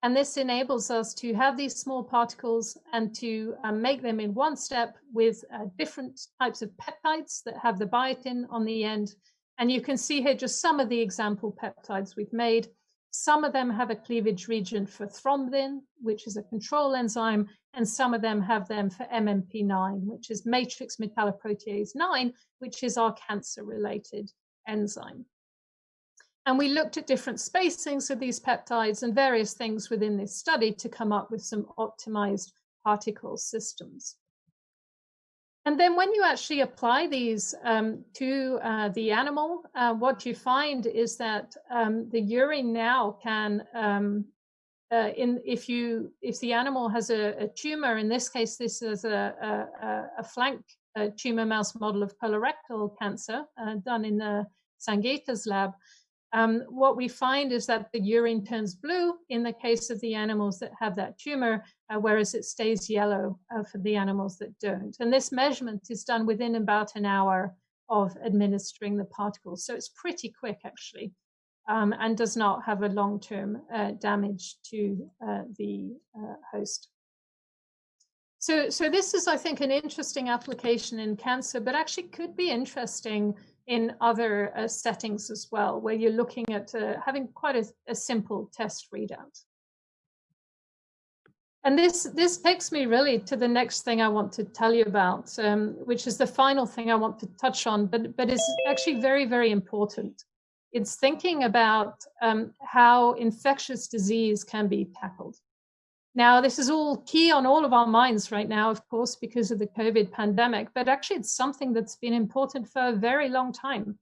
and this enables us to have these small particles and to make them in one step with different types of peptides that have the biotin on the end. And you can see here just some of the example peptides we've made. Some of them have a cleavage region for thrombin, which is a control enzyme, and some of them have them for MMP9, which is matrix metalloprotease 9, which is our cancer-related enzyme. And we looked at different spacings of these peptides and various things within this study to come up with some optimized particle systems. And then when you actually apply these to the animal, what you find is that the urine now can if the animal has a tumor, in this case, this is a flank tumor mouse model of colorectal cancer done in Sangeeta's lab. What we find is that the urine turns blue in the case of the animals that have that tumor, whereas it stays yellow for the animals that don't. And this measurement is done within about an hour of administering the particles. So it's pretty quick, actually, and does not have a long-term damage to the host. So this is, I think, an interesting application in cancer, but actually could be interesting in other settings as well, where you're looking at having quite a simple test readout. And this takes me really to the next thing I want to tell you about, which is the final thing I want to touch on, but is actually very, very important. It's thinking about how infectious disease can be tackled. Now, this is all key on all of our minds right now, of course, because of the COVID pandemic, but actually it's something that's been important for a very long time.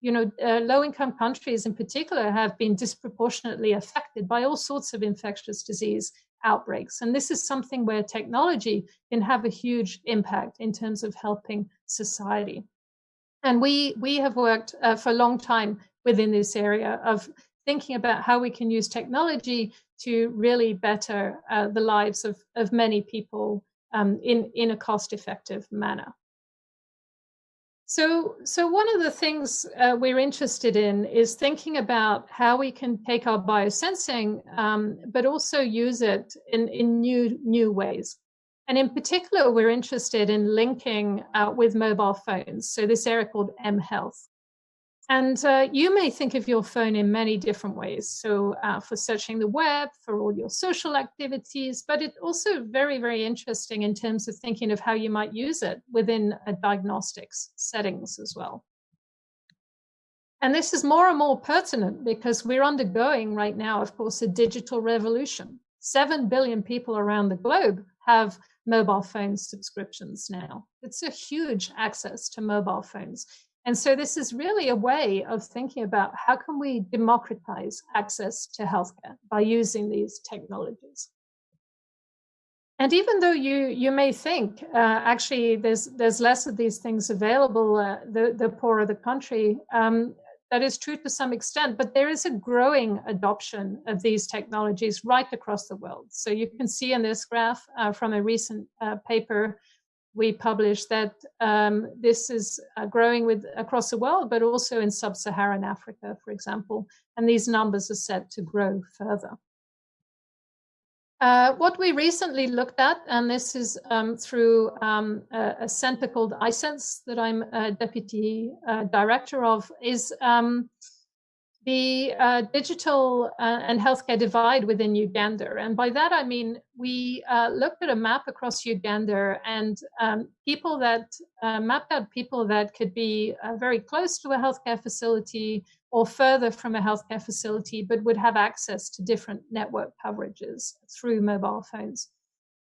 You know, low-income countries in particular have been disproportionately affected by all sorts of infectious disease outbreaks. And this is something where technology can have a huge impact in terms of helping society. And we have worked for a long time within this area of thinking about how we can use technology to really better the lives of many people in a cost-effective manner. So one of the things we're interested in is thinking about how we can take our biosensing, but also use it in new ways. And in particular, we're interested in linking with mobile phones. So this area called mHealth. And you may think of your phone in many different ways. So for searching the web, for all your social activities, but it's also very, very interesting in terms of thinking of how you might use it within diagnostics settings as well. And this is more and more pertinent because we're undergoing right now, of course, a digital revolution. 7 billion people around the globe have mobile phone subscriptions now. It's a huge access to mobile phones. And so this is really a way of thinking about how can we democratize access to healthcare by using these technologies. And even though you may think, actually, there's less of these things available, the poorer the country, that is true to some extent, but there is a growing adoption of these technologies right across the world. So you can see in this graph from a recent paper we published that this is growing across the world, but also in sub-Saharan Africa, for example, and these numbers are set to grow further. What we recently looked at, and this is through a center called iSense that I'm a deputy director of, is the digital and healthcare divide within Uganda. And by that, I mean, we looked at a map across Uganda and people that mapped out people that could be very close to a healthcare facility or further from a healthcare facility, but would have access to different network coverages through mobile phones.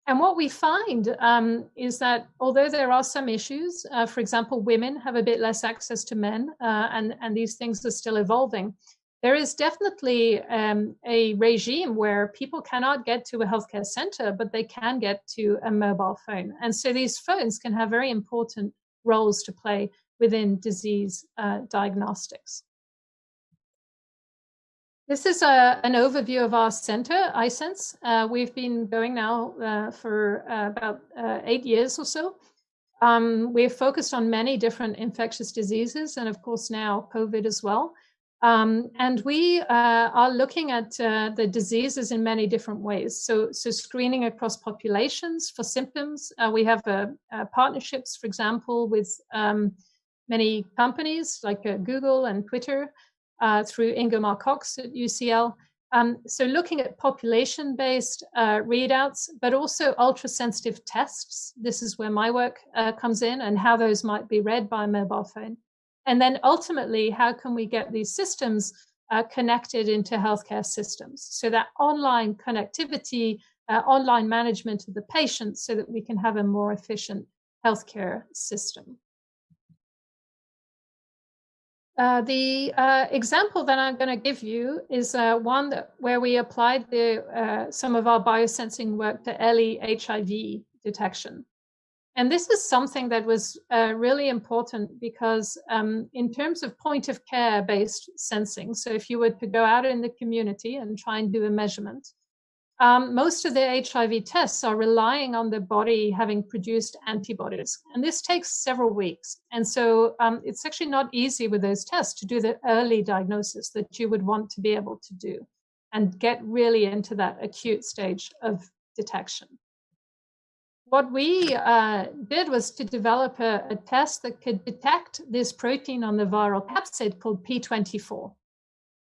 And what we find is that although there are some issues, for example, women have a bit less access to men, and these things are still evolving, there is definitely a regime where people cannot get to a healthcare center, but they can get to a mobile phone. And so these phones can have very important roles to play within disease diagnostics. This is an overview of our center, iSense. We've been going now for about 8 years or so. We're focused on many different infectious diseases and, of course, now COVID as well. And we are looking at the diseases in many different ways. So screening across populations for symptoms. We have partnerships, for example, with many companies like Google and Twitter. Through Ingemar Cox at UCL. So looking at population-based readouts, but also ultrasensitive tests. This is where my work comes in and how those might be read by a mobile phone. And then ultimately, how can we get these systems connected into healthcare systems? So that online connectivity, online management of the patient so that we can have a more efficient healthcare system. The example that I'm going to give you is one where we applied some of our biosensing work to early HIV detection. And this is something that was really important because in terms of point of care based sensing, so if you were to go out in the community and try and do a measurement, most of the HIV tests are relying on the body having produced antibodies. And this takes several weeks. And so it's actually not easy with those tests to do the early diagnosis that you would want to be able to do and get really into that acute stage of detection. What we did was to develop a test that could detect this protein on the viral capsid called P24.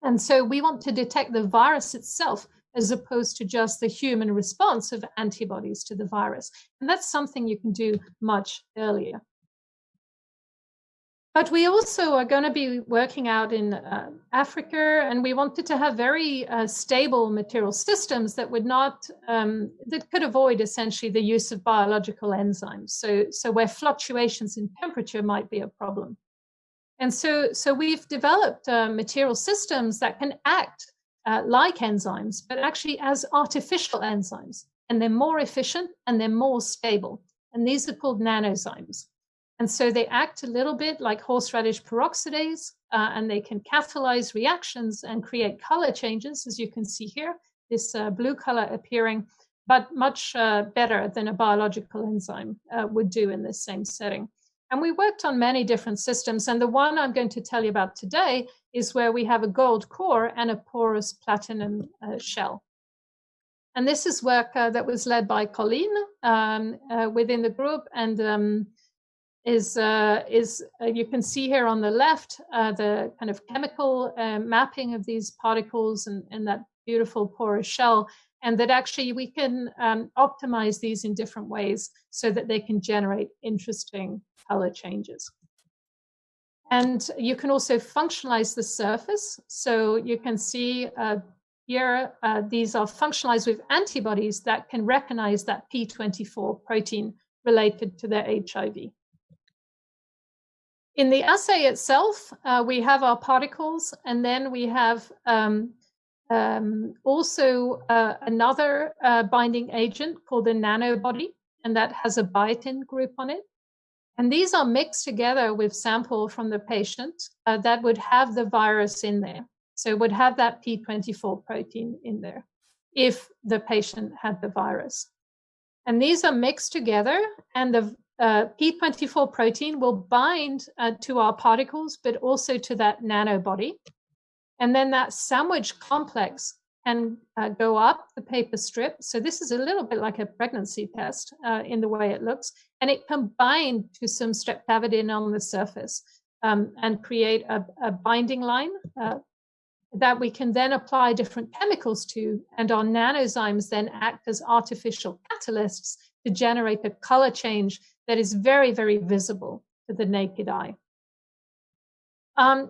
And so we want to detect the virus itself as opposed to just the human response of antibodies to the virus. And that's something you can do much earlier. But we also are going to be working out in Africa, and we wanted to have very stable material systems that would not, that could avoid essentially the use of biological enzymes. So where fluctuations in temperature might be a problem. And so we've developed material systems that can act like enzymes, but actually as artificial enzymes. And they're more efficient and they're more stable. And these are called nanozymes. And so they act a little bit like horseradish peroxidase, and they can catalyze reactions and create color changes, as you can see here, this blue color appearing, but much better than a biological enzyme would do in this same setting. And we worked on many different systems. And the one I'm going to tell you about today is where we have a gold core and a porous platinum shell. And this is work that was led by Colleen within the group, and you can see here on the left the kind of chemical mapping of these particles and that beautiful porous shell, and that actually we can optimize these in different ways so that they can generate interesting color changes. And you can also functionalize the surface. So you can see here, these are functionalized with antibodies that can recognize that P24 protein related to their HIV. In the assay itself, we have our particles, and then we have also another binding agent called the nanobody, and that has a biotin group on it. And these are mixed together with sample from the patient that would have the virus in there. So would have that P24 protein in there if the patient had the virus. And these are mixed together, and the P24 protein will bind to our particles, but also to that nanobody. And then that sandwich complex can go up the paper strip. So this is a little bit like a pregnancy test in the way it looks. And it can bind to some streptavidin on the surface and create a binding line that we can then apply different chemicals to. And our nanozymes then act as artificial catalysts to generate a color change that is very, very visible to the naked eye.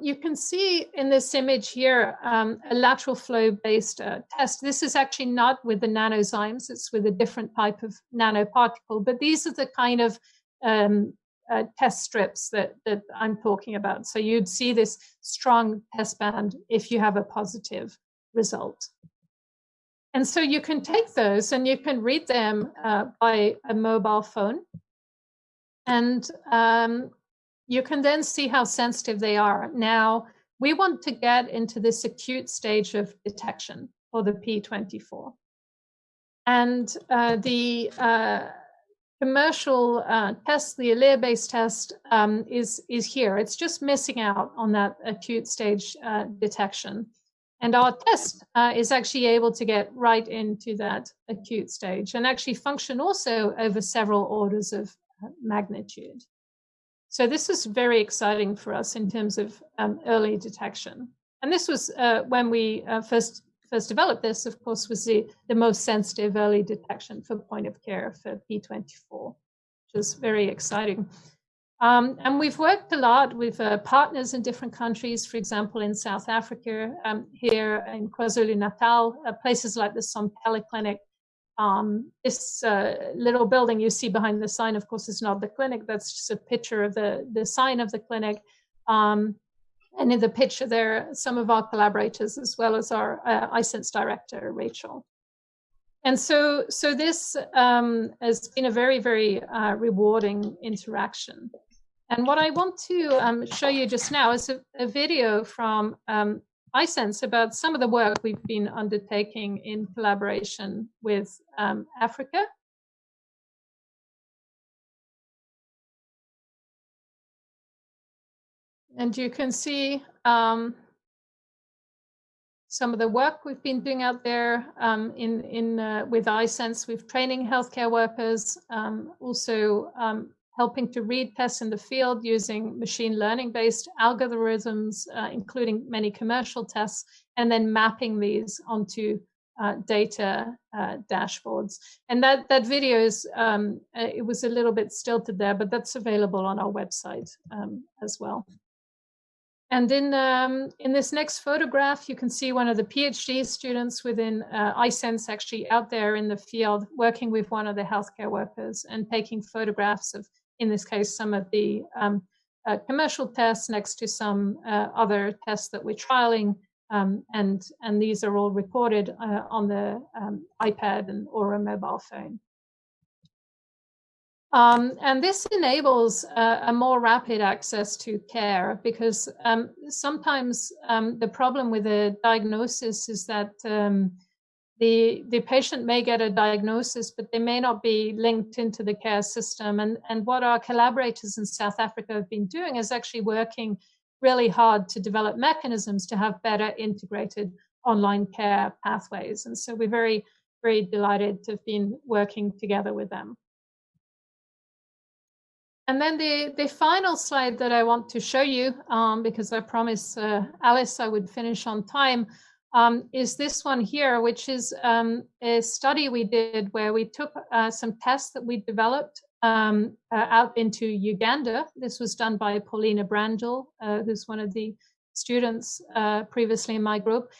You can see in this image here a lateral flow based test. This is actually not with the nanozymes, it's with a different type of nanoparticle, but these are the kind of test strips that I'm talking about. So you'd see this strong test band if you have a positive result. And so you can take those and you can read them by a mobile phone. And you can then see how sensitive they are. Now, we want to get into this acute stage of detection for the P24. And the commercial test, the Imperial-based test, is here. It's just missing out on that acute stage detection. And our test is actually able to get right into that acute stage and actually function also over several orders of magnitude. So this is very exciting for us in terms of early detection. And this was when we first developed this, of course, was the most sensitive early detection for point of care for P24, which is very exciting. And we've worked a lot with partners in different countries, for example, in South Africa, here in KwaZulu-Natal, places like the Sompela Clinic. This little building you see behind the sign, of course, is not the clinic. That's just a picture of the sign of the clinic. And in the picture there, some of our collaborators, as well as our iSense director, Rachel. And so this has been a very, very rewarding interaction. And what I want to show you just now is a video from iSense about some of the work we've been undertaking in collaboration with Africa. And you can see some of the work we've been doing out there with iSense with training healthcare workers, also helping to read tests in the field using machine learning-based algorithms, including many commercial tests, and then mapping these onto data dashboards. And that video is, it was a little bit stilted there, but that's available on our website as well. And in this next photograph, you can see one of the PhD students within iSense actually out there in the field working with one of the healthcare workers and taking photographs of, in this case, some of the commercial tests next to some other tests that we're trialing. And these are all recorded on the iPad or a mobile phone. And this enables a more rapid access to care because sometimes the problem with a diagnosis is that the patient may get a diagnosis, but they may not be linked into the care system. And what our collaborators in South Africa have been doing is actually working really hard to develop mechanisms to have better integrated online care pathways. And so we're very, very delighted to have been working together with them. And then the final slide that I want to show you, because I promised Alice I would finish on time, is this one here, which is a study we did where we took some tests that we developed out into Uganda. This was done by Paulina Brandl, who's one of the students previously in my group.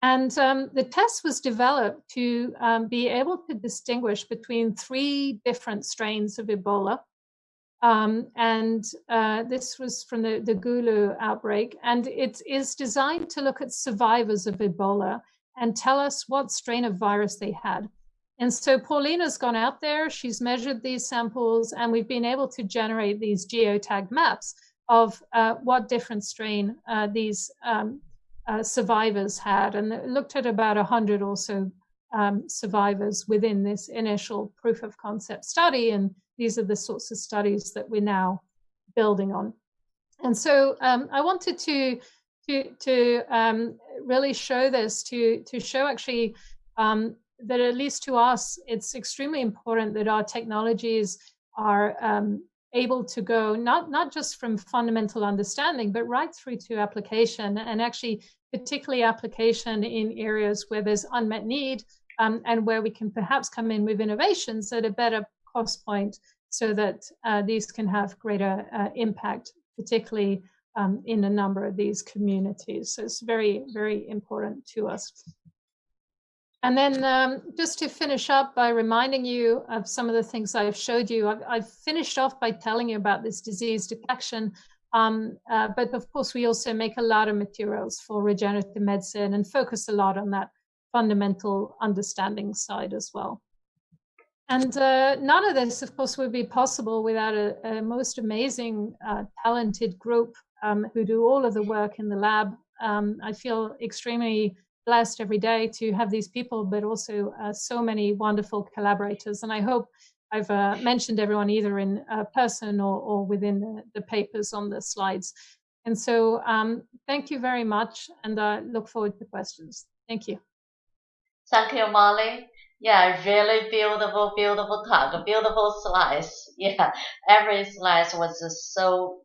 And the test was developed to be able to distinguish between 3 different strains of Ebola. This was from the Gulu outbreak, and it is designed to look at survivors of Ebola and tell us what strain of virus they had. And so Paulina's gone out there, she's measured these samples, and we've been able to generate these geotagged maps of what different strain these survivors had, and it looked at about 100 or so survivors within this initial proof of concept study, and these are the sorts of studies that we're now building on. And so I wanted to really show this, to show actually that at least to us, it's extremely important that our technologies are able to go not just from fundamental understanding, but right through to application, and actually particularly application in areas where there's unmet need and where we can perhaps come in with innovations at a better cost point so that these can have greater impact, particularly in a number of these communities. So it's very, very important to us. And then just to finish up by reminding you of some of the things I've showed you, I've finished off by telling you about this disease detection, but of course we also make a lot of materials for regenerative medicine and focus a lot on that fundamental understanding side as well. And none of this, of course, would be possible without a most amazing, talented group who do all of the work in the lab. I feel extremely blessed every day to have these people, but also so many wonderful collaborators. And I hope I've mentioned everyone either in person or within the papers on the slides. And so thank you very much, and I look forward to questions. Thank you. Thank you, Molly. Yeah, really beautiful, beautiful talk, beautiful slides. Yeah, every slide was just so,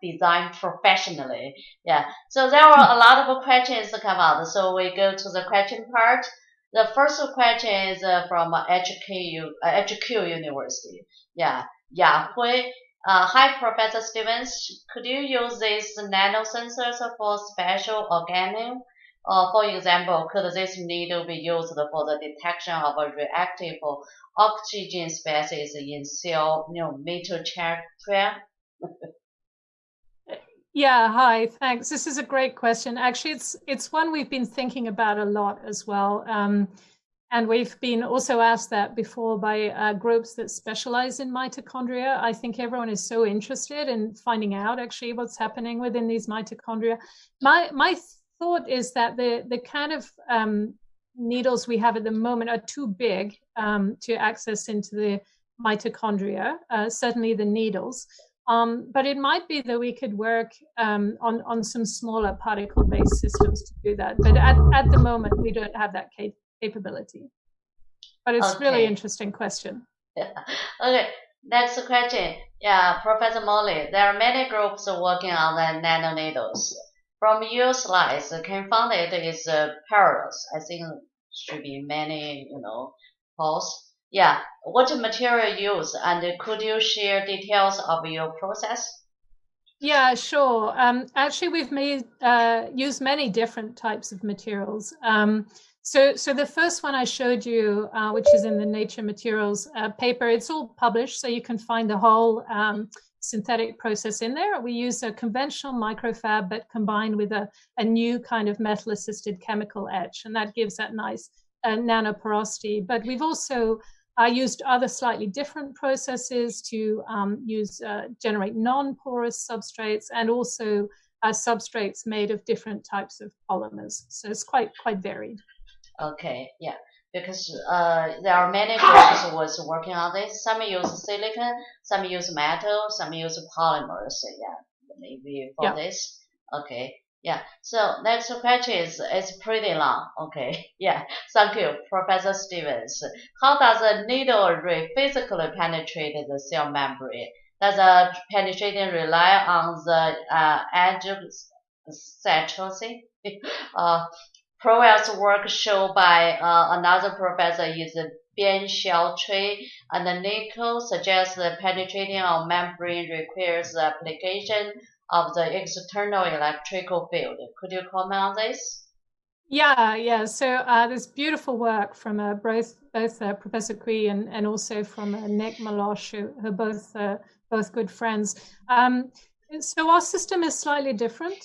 designed professionally. Yeah, so there were a lot of questions to come out. So we go to the question part. The first question is from HQ University. Yeah, Hui. Hi, Professor Stevens. Could you use these nanosensors for special organisms? For example, could this needle be used for the detection of a reactive oxygen species in cell mitochondria? Yeah, hi, thanks. This is a great question. Actually, it's one we've been thinking about a lot as well. And we've been also asked that before by groups that specialize in mitochondria. I think everyone is so interested in finding out actually what's happening within these mitochondria. My thought is that the kind of needles we have at the moment are too big to access into the mitochondria, certainly the needles. But it might be that we could work on some smaller particle-based systems to do that. But at the moment, we don't have that capability. But it's Okay. really interesting question. Okay, next question. Yeah, Professor Molly, there are many groups working on the nanoneedles. From your slides, can find it is parallels. I think should be many, posts. Yeah, what material use, and could you share details of your process? Yeah, sure. Actually, we've used many different types of materials. So the first one I showed you, which is in the Nature Materials paper, it's all published, so you can find the whole synthetic process in there. We use a conventional microfab, but combined with a new kind of metal-assisted chemical etch, and that gives that nice nanoporosity. But we've also used other slightly different processes to generate non-porous substrates, and also substrates made of different types of polymers. So it's quite varied. Okay, yeah, because there are many groups who was working on this. Some use silicon, some use metal, some use polymers. Yeah, maybe for this. Okay, yeah. So next question is pretty long. Okay, yeah. Thank you, Professor Stevens. How does a needle ray physically penetrate the cell membrane? Does the penetration rely on the adjacency? Previous work shown by another professor is Bian Xiaochui and Nico suggests that penetrating of membrane requires the application of the external electrical field. Could you comment on this? Yeah. So there's beautiful work from both Professor Kui and also from Nick Malosh, who are both good friends. So our system is slightly different.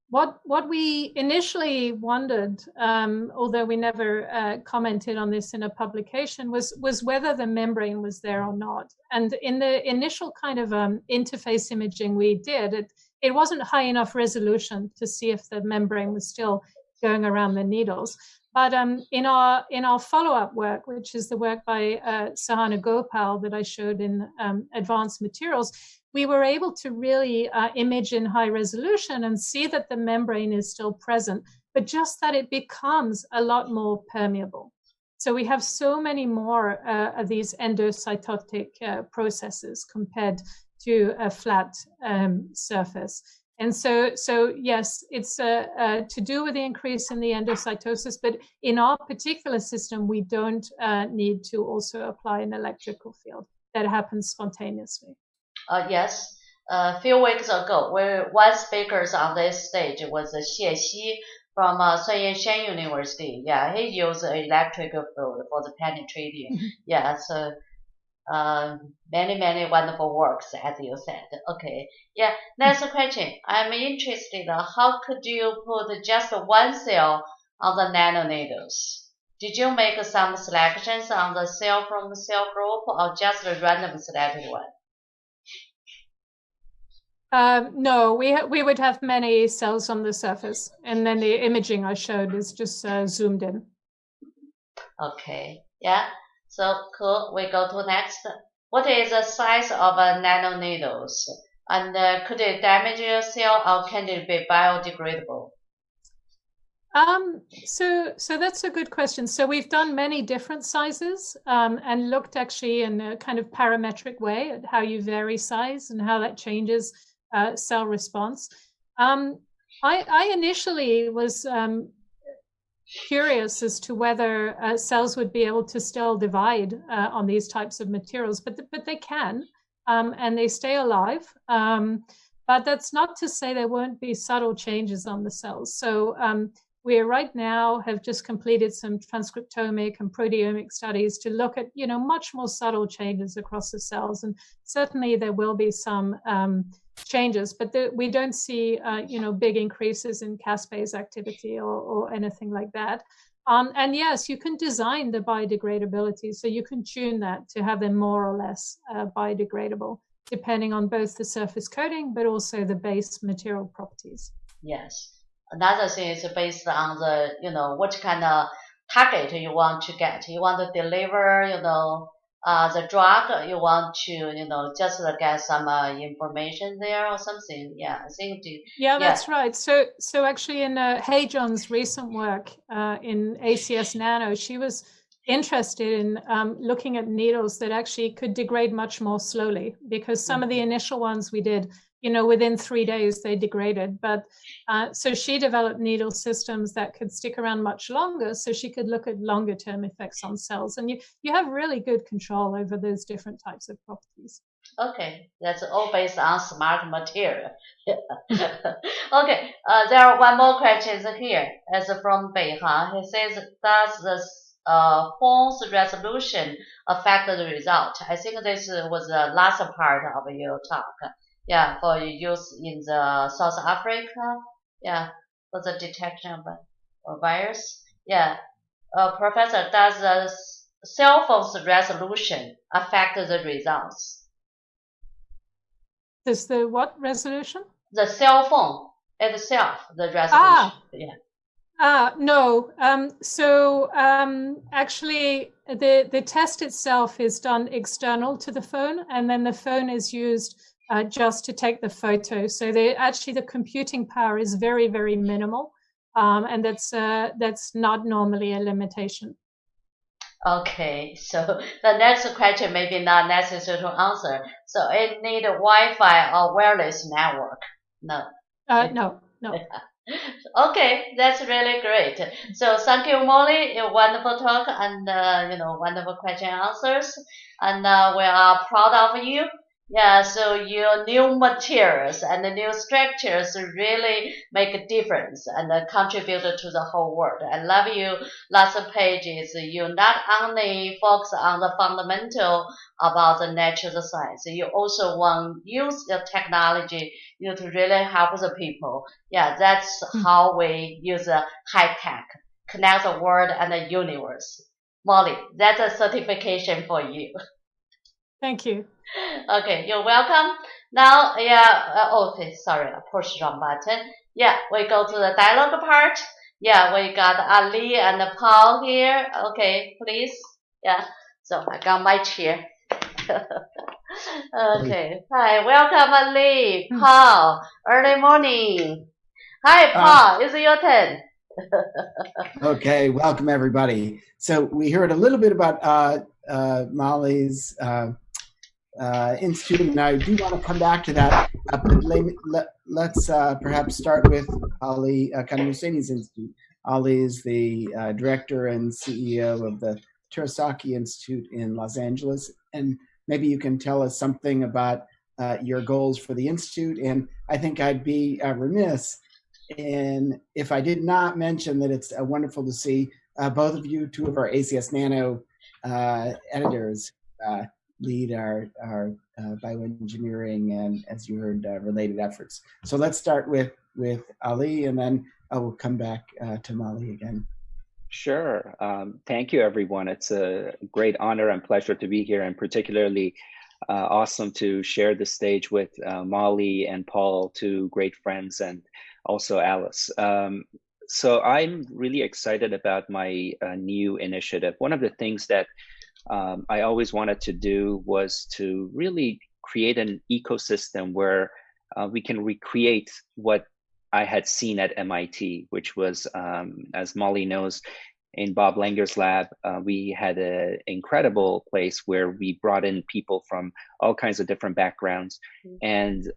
What we initially wondered, although we never commented on this in a publication, was whether the membrane was there or not. And in the initial kind of interface imaging we did, it wasn't high enough resolution to see if the membrane was still going around the needles. But in our follow-up work, which is the work by Sahana Gopal that I showed in Advanced Materials, we were able to really image in high resolution and see that the membrane is still present, but just that it becomes a lot more permeable. So we have so many more of these endocytotic processes compared to a flat surface. And so yes, it's to do with the increase in the endocytosis, but in our particular system, we don't need to also apply an electrical field. That happens spontaneously. Yes. A few weeks ago, one speaker on this stage was Xie Xi from Sun Yat-sen University. Yeah, he used electric field for the penetrating. Yeah, so many wonderful works, as you said. Okay, yeah. Next question. I'm interested. How could you put just one cell on the nanoneedles? Did you make some selections on the cell from the cell group, or just a random selected one? No, we would have many cells on the surface, and then the imaging I showed is just zoomed in. Okay, yeah. So cool. We go to next. What is the size of a nanoneedles? And could it damage your cell, or can it be biodegradable? So that's a good question. So we've done many different sizes and looked actually in a kind of parametric way at how you vary size and how that changes cell response. I initially was curious as to whether cells would be able to still divide on these types of materials, but they can, and they stay alive. But that's not to say there won't be subtle changes on the cells. So we right now have just completed some transcriptomic and proteomic studies to look at, much more subtle changes across the cells. And certainly there will be some changes, but we don't see, big increases in caspase activity or anything like that. And yes, you can design the biodegradability, so you can tune that to have them more or less biodegradable, depending on both the surface coating but also the base material properties. Yes. Another thing is based on the, what kind of target you want to get. You want to deliver, the drug. You want to, just get some information there or something. Yeah, I think. Yeah, that's right. So actually, in Hey-John's recent work in ACS Nano, she was interested in looking at needles that actually could degrade much more slowly, because some of the initial ones we did, within 3 days they degraded. But so she developed needle systems that could stick around much longer, so she could look at longer term effects on cells. And you have really good control over those different types of properties. Okay, that's all based on smart material. Okay, there are one more question here. It's from Beihang. He says, does the phone's resolution affect the result? I think this was the last part of your talk. Yeah, for use in the South Africa. Yeah, for the detection of a virus. Yeah, Professor, does the cell phone's resolution affect the results? Does the what resolution? The cell phone itself, the resolution. No. Actually, the test itself is done external to the phone, and then the phone is used just to take the photo. So the computing power is very, very minimal, and that's not normally a limitation. Okay, so the next question may be not necessary to answer. So it need a Wi-Fi or wireless network? No. No. Okay, that's really great. So thank you, Molly. A wonderful talk and wonderful question answers. And we are proud of you. Yeah, so your new materials and the new structures really make a difference and contribute to the whole world. I love you. Last pages, you not only focus on the fundamental about the natural science, you also want use the technology to really help the people. Yeah, that's how we use high tech, connect the world and the universe. Molly, that's a certification for you. Thank you. Okay, you're welcome. Now, okay, sorry, I pushed wrong button. Yeah, we go to the dialogue part. Yeah, we got Ali and Paul here. Okay, please. Yeah, so I got my chair. Okay, hi, welcome Ali, Paul, early morning. Hi, Paul, it's your turn. Okay, welcome everybody. So we heard a little bit about Molly's institute, and I do want to come back to that, but let's perhaps start with Ali Kanmuseni's institute. Ali is the director and CEO of the Terasaki Institute in Los Angeles, and maybe you can tell us something about your goals for the institute. And I think I'd be remiss if I did not mention that it's wonderful to see both of you, two of our ACS Nano editors, lead our bioengineering and, as you heard, related efforts. So let's start with Ali, and then I will come back to Molly again. Sure. Thank you, everyone. It's a great honor and pleasure to be here, and particularly awesome to share the stage with Molly and Paul, two great friends, and also Alice. So I'm really excited about my new initiative. One of the things that I always wanted to do was to really create an ecosystem where we can recreate what I had seen at MIT, which was, as Molly knows, in Bob Langer's lab, we had an incredible place where we brought in people from all kinds of different backgrounds and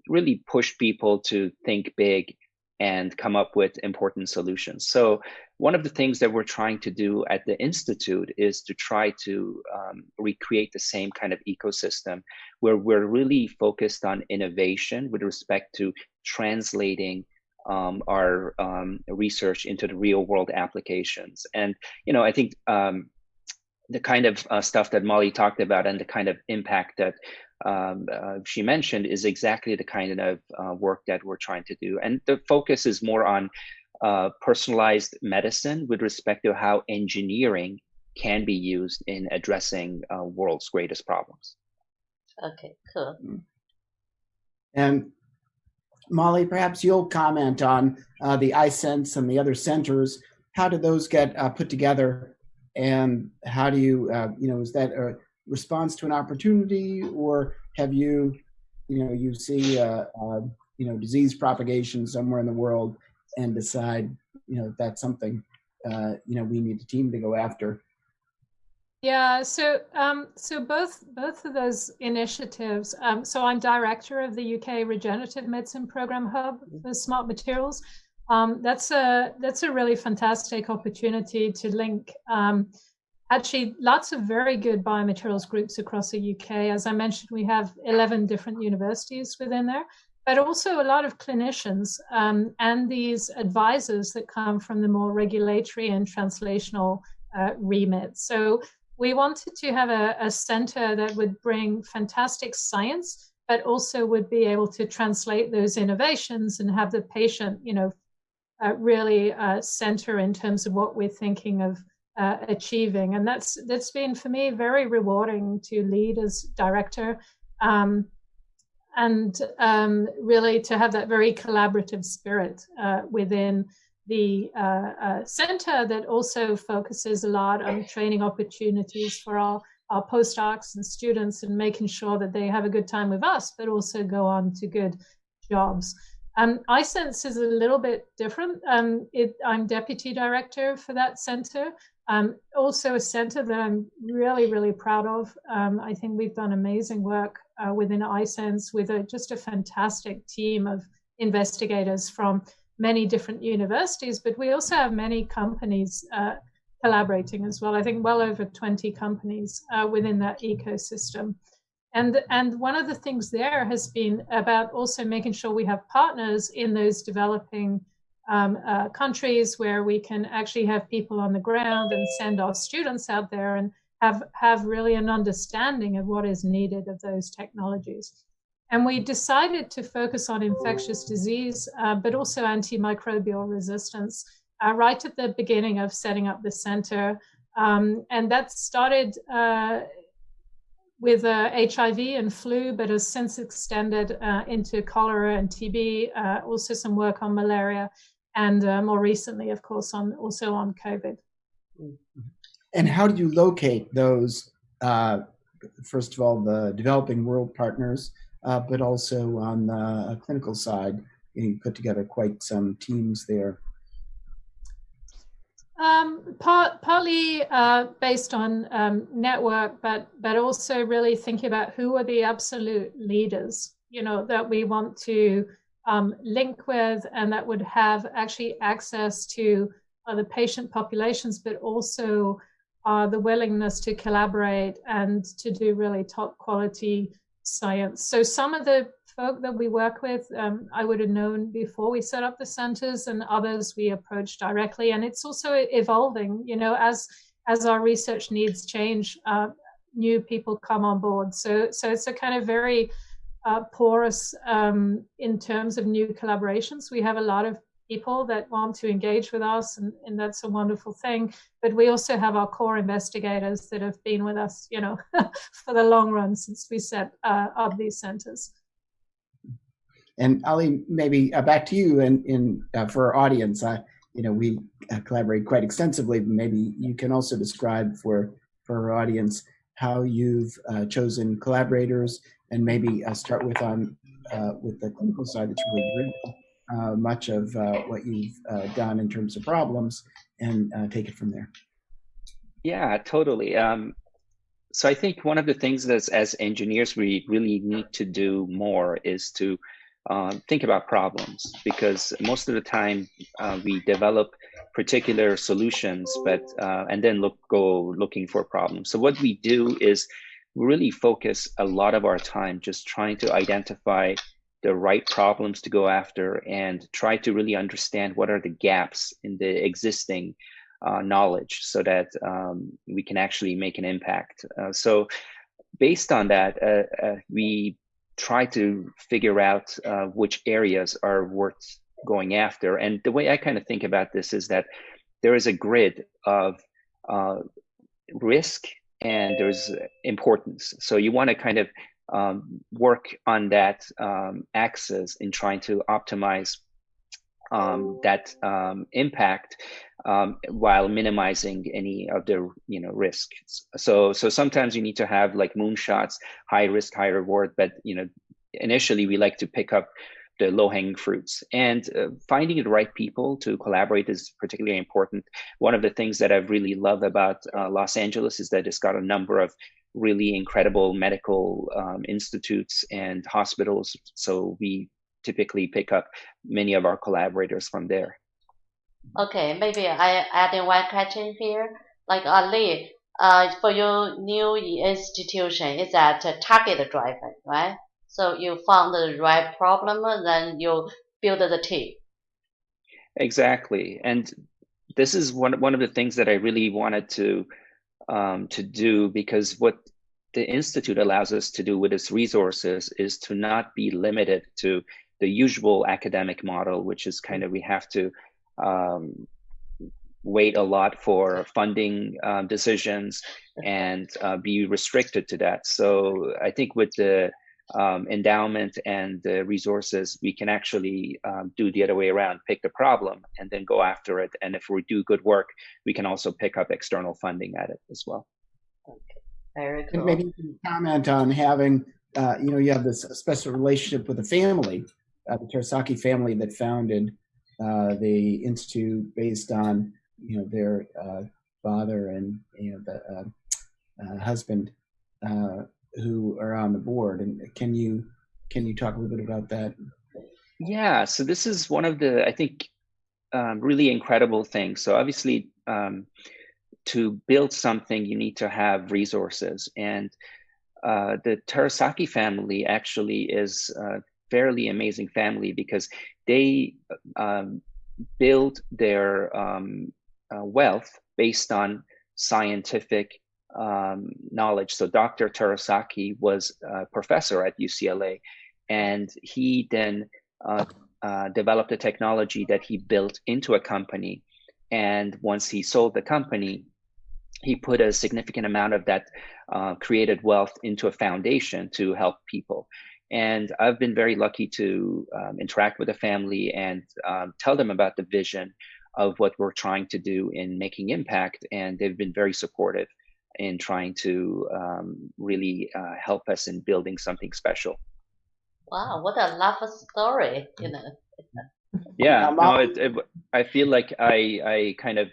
really pushed people to think big and come up with important solutions. So one of the things that we're trying to do at the Institute is to try to recreate the same kind of ecosystem where we're really focused on innovation with respect to translating our research into the real world applications. And, I think the kind of stuff that Molly talked about and the kind of impact that she mentioned is exactly the kind of work that we're trying to do. And the focus is more on personalized medicine with respect to how engineering can be used in addressing world's greatest problems. Okay, cool. And Molly, perhaps you'll comment on the iSense and the other centers. How do those get put together, and how do you, is that a response to an opportunity, or have you, you see, disease propagation somewhere in the world and decide, that's something, we need a team to go after? Yeah, so both of those initiatives. So I'm director of the UK Regenerative Medicine Program Hub for Smart Materials. That's a really fantastic opportunity to link actually lots of very good biomaterials groups across the UK. As I mentioned, we have 11 different universities within there, but also a lot of clinicians and these advisors that come from the more regulatory and translational remit. So we wanted to have a center that would bring fantastic science, but also would be able to translate those innovations and have the patient, really center in terms of what we're thinking of achieving. And that's been for me very rewarding to lead as director, and really to have that very collaborative spirit within the center that also focuses a lot on training opportunities for our postdocs and students, and making sure that they have a good time with us, but also go on to good jobs. iSense is a little bit different. I'm deputy director for that center. Also a center that I'm really, really proud of. I think we've done amazing work within iSense with just a fantastic team of investigators from many different universities, but we also have many companies collaborating as well. I think well over 20 companies within that ecosystem. And one of the things there has been about also making sure we have partners in those developing countries where we can actually have people on the ground and send our students out there and have really an understanding of what is needed of those technologies. And we decided to focus on infectious disease, but also antimicrobial resistance right at the beginning of setting up the center. And that started with HIV and flu, but has since extended into cholera and TB, also some work on malaria, and more recently, of course, also on COVID. And how do you locate those, first of all, the developing world partners, but also on the clinical side? You put together quite some teams there. Partly based on network, but also really thinking about who are the absolute leaders, that we want to link with, and that would have actually access to the patient populations, but also the willingness to collaborate and to do really top quality science. So some of the folk that we work with, I would have known before we set up the centers, and others we approach directly. And it's also evolving, as our research needs change, new people come on board. So it's a kind of very porous in terms of new collaborations. We have a lot of people that want to engage with us, and that's a wonderful thing. But we also have our core investigators that have been with us, for the long run since we set up these centers. And Ali, maybe back to you, and for our audience, we collaborate quite extensively. Maybe you can also describe for our audience how you've chosen collaborators, and maybe start with the clinical side. That's really great. Much of what you've done in terms of problems, and take it from there. Yeah, totally. So I think one of the things that as engineers we really need to do more is to think about problems, because most of the time we develop particular solutions, but and then go looking for problems. So what we do is really focus a lot of our time just trying to identify the right problems to go after, and try to really understand what are the gaps in the existing knowledge so that we can actually make an impact. So based on that, we try to figure out which areas are worth going after. And the way I kind of think about this is that there is a grid of risk and there's importance. So you want to kind of work on that axis in trying to optimize that impact while minimizing any of the risks. So sometimes you need to have like moonshots, high risk, high reward, but initially we like to pick up the low-hanging fruits, and finding the right people to collaborate is particularly important. One of the things that I really love about Los Angeles is that it's got a number of really incredible medical institutes and hospitals. So we typically pick up many of our collaborators from there. Okay, maybe I add in one question here. Like Ali, for your new institution, is that target driven, right? So you found the right problem, and then you build the team. Exactly, and this is one of the things that I really wanted to do, because what the Institute allows us to do with its resources is to not be limited to the usual academic model, which is kind of we have to wait a lot for funding decisions and be restricted to that. So I think with the endowment and the resources, we can actually do the other way around, pick the problem and then go after it. And if we do good work, we can also pick up external funding at it as well. Okay, very cool. And maybe you can comment on having, you have this special relationship with the family, the Terasaki family that founded the Institute based on, their father and, the husband who are on the board. And can you talk a little bit about that? Yeah, so this is one of the, I think, really incredible things. So obviously, to build something, you need to have resources. And the Terasaki family actually is a fairly amazing family because they build their wealth based on scientific knowledge. So Dr. Terasaki was a professor at UCLA, and he then developed a technology that he built into a company. And once he sold the company, he put a significant amount of that created wealth into a foundation to help people. And I've been very lucky to interact with the family and tell them about the vision of what we're trying to do in making impact. And they've been very supportive in trying to really help us in building something special. Wow, what a lovely story, Yeah, no, I feel like I kind of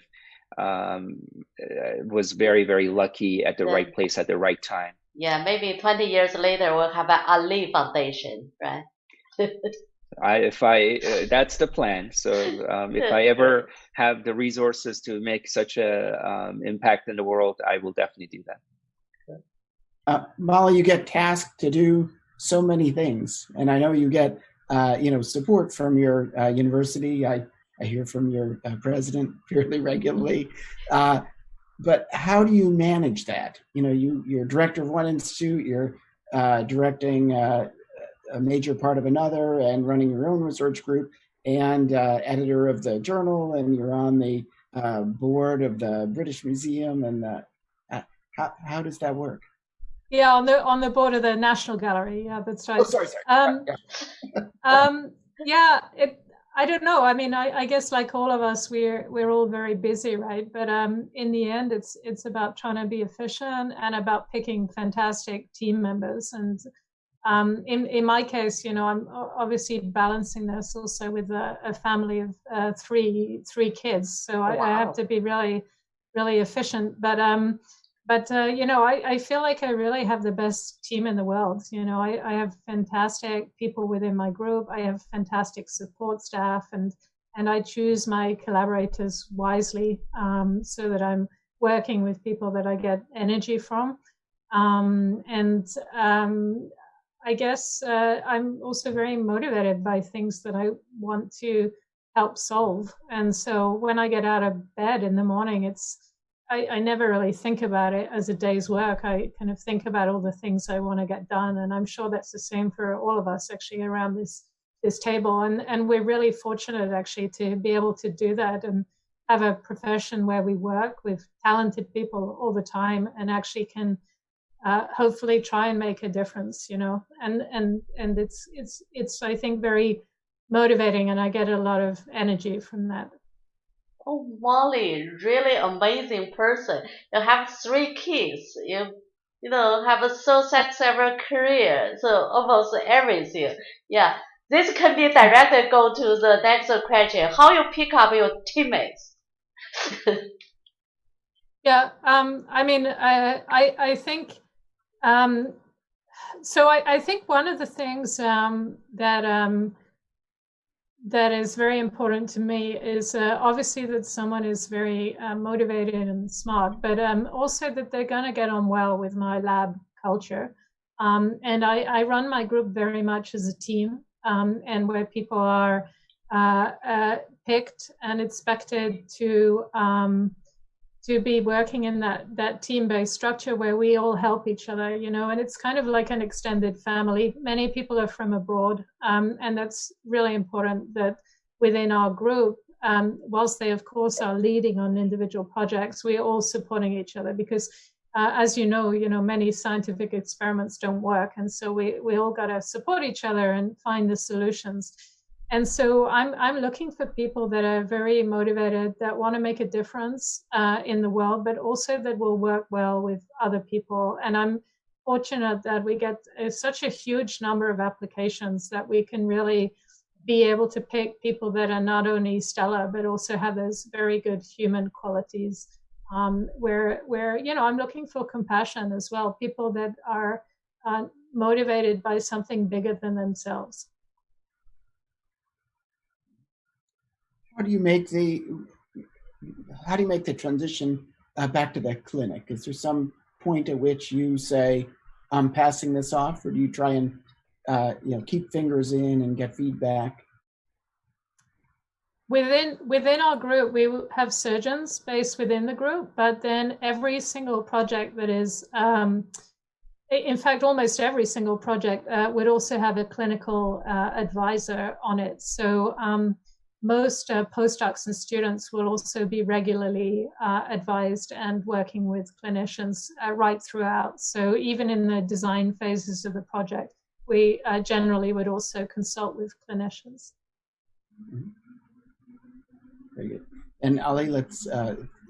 was very, very lucky at the right place at the right time. Yeah, maybe 20 years later we'll have an Ali Foundation, right? That's the plan. So if I ever have the resources to make such a impact in the world, I will definitely do that. Molly, you get tasked to do so many things, and I know you get support from your university. I hear from your president fairly regularly. But how do you manage that? You're director of one institute, you're directing a major part of another, and running your own research group, and editor of the journal, and you're on the board of the British Museum. And how does that work? Yeah, on the board of the National Gallery. Yeah, that's right. Oh, sorry. Yeah, I don't know. I mean, I guess like all of us, we're all very busy, right? But in the end, it's about trying to be efficient and about picking fantastic team members. And in my case, I'm obviously balancing this also with a family of three kids. So wow. I have to be really, really efficient. But I feel like I really have the best team in the world. I have fantastic people within my group. I have fantastic support staff, and I choose my collaborators wisely so that I'm working with people that I get energy from. I guess I'm also very motivated by things that I want to help solve. And so when I get out of bed in the morning, I never really think about it as a day's work. I kind of think about all the things I want to get done. And I'm sure that's the same for all of us actually around this table. And we're really fortunate actually to be able to do that and have a profession where we work with talented people all the time and actually can hopefully try and make a difference, you know. And it's I think very motivating, and I get a lot of energy from that. Oh, Molly, really amazing person. You have 3 kids. You know, have a so successful career. So almost everything. Yeah. This can be directly go to the next question. How you pick up your teammates? Yeah. I mean, I think. So I think one of the things that is very important to me is obviously that someone is very motivated and smart, but also that they're going to get on well with my lab culture. And I run my group very much as a team, and where people are picked and expected to be working in that team-based structure where we all help each other, you know, and it's kind of like an extended family. Many people are from abroad, and that's really important that within our group, whilst they of course are leading on individual projects, we're all supporting each other because as you know, many scientific experiments don't work, and so we all got to support each other and find the solutions. And so I'm looking for people that are very motivated, that want to make a difference in the world, but also that will work well with other people. And I'm fortunate that we get such a huge number of applications that we can really be able to pick people that are not only stellar, but also have those very good human qualities. Where I'm looking for compassion as well, people that are motivated by something bigger than themselves. How do you make the transition back to the clinic? Is there some point at which you say, I'm passing this off, or do you try and keep fingers in and get feedback? Within our group, we have surgeons based within the group, but then every single project that is, in fact, almost every single project would also have a clinical advisor on it. So most postdocs and students will also be regularly advised and working with clinicians right throughout. So even in the design phases of the project, we generally would also consult with clinicians. Mm-hmm. Very good. And Ali, let's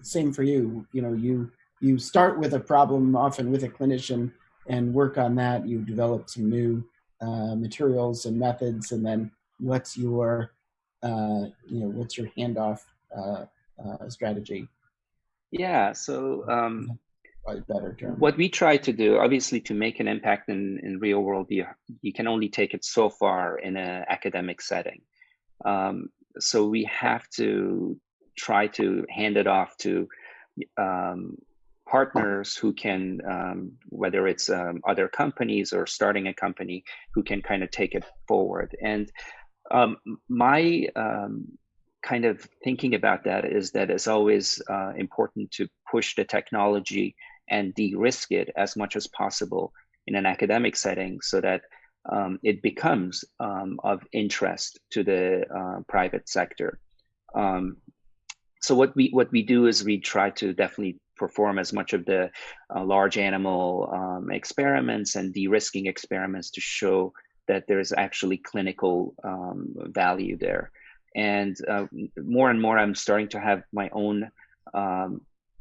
same for you. You start with a problem, often with a clinician, and work on that. You develop some new materials and methods, and then what's your handoff strategy? Yeah, so better term. What we try to do, obviously, to make an impact in real world, you can only take it so far in an academic setting. So we have to try to hand it off to partners who can, whether it's other companies or starting a company, who can kind of take it forward. And my kind of thinking about that is that it's always important to push the technology and de-risk it as much as possible in an academic setting so that it becomes of interest to the private sector. So what we do is we try to definitely perform as much of the large animal experiments and de-risking experiments to show that there's actually clinical value there. And more and more, I'm starting to have my own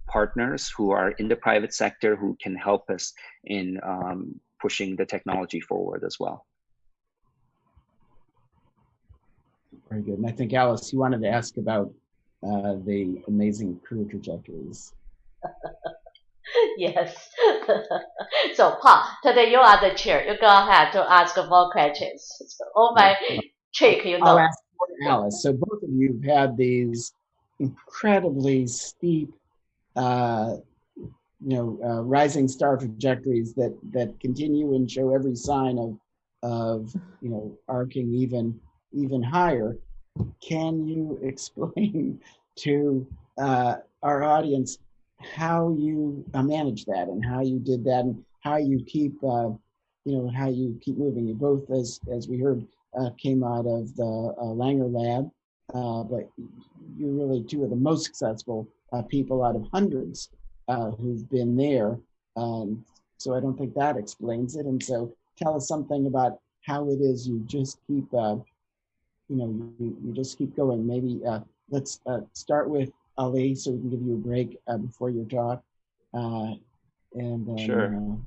partners who are in the private sector who can help us in pushing the technology forward as well. Very good. And I think, Alice, you wanted to ask about the amazing career trajectories. Yes. So, Paul, today you are the chair. You go ahead to ask more questions. So, all my trick, I'll ask Alice. So both of you have had these incredibly steep, rising star trajectories that continue and show every sign of of, arcing even higher. Can you explain to our audience how you manage that and how you did that and how you keep, how you keep moving? You both, as we heard, came out of the Langer lab, but you're really two of the most successful people out of hundreds who've been there. So I don't think that explains it. And so tell us something about how it is you just keep, you just keep going. Maybe let's start with Ali, so we can give you a break before your talk. And then, Sure.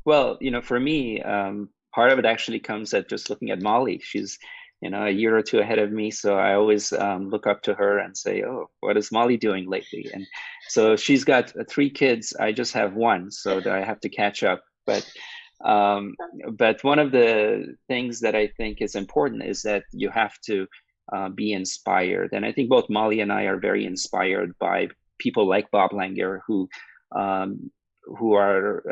Well, for me, part of it actually comes at just looking at Molly. She's, a year or two ahead of me. So I always look up to her and say, oh, what is Molly doing lately? And so she's got 3 kids. I just have 1, so that I have to catch up. But one of the things that I think is important is that you have to be inspired. And I think both Molly and I are very inspired by people like Bob Langer, who are,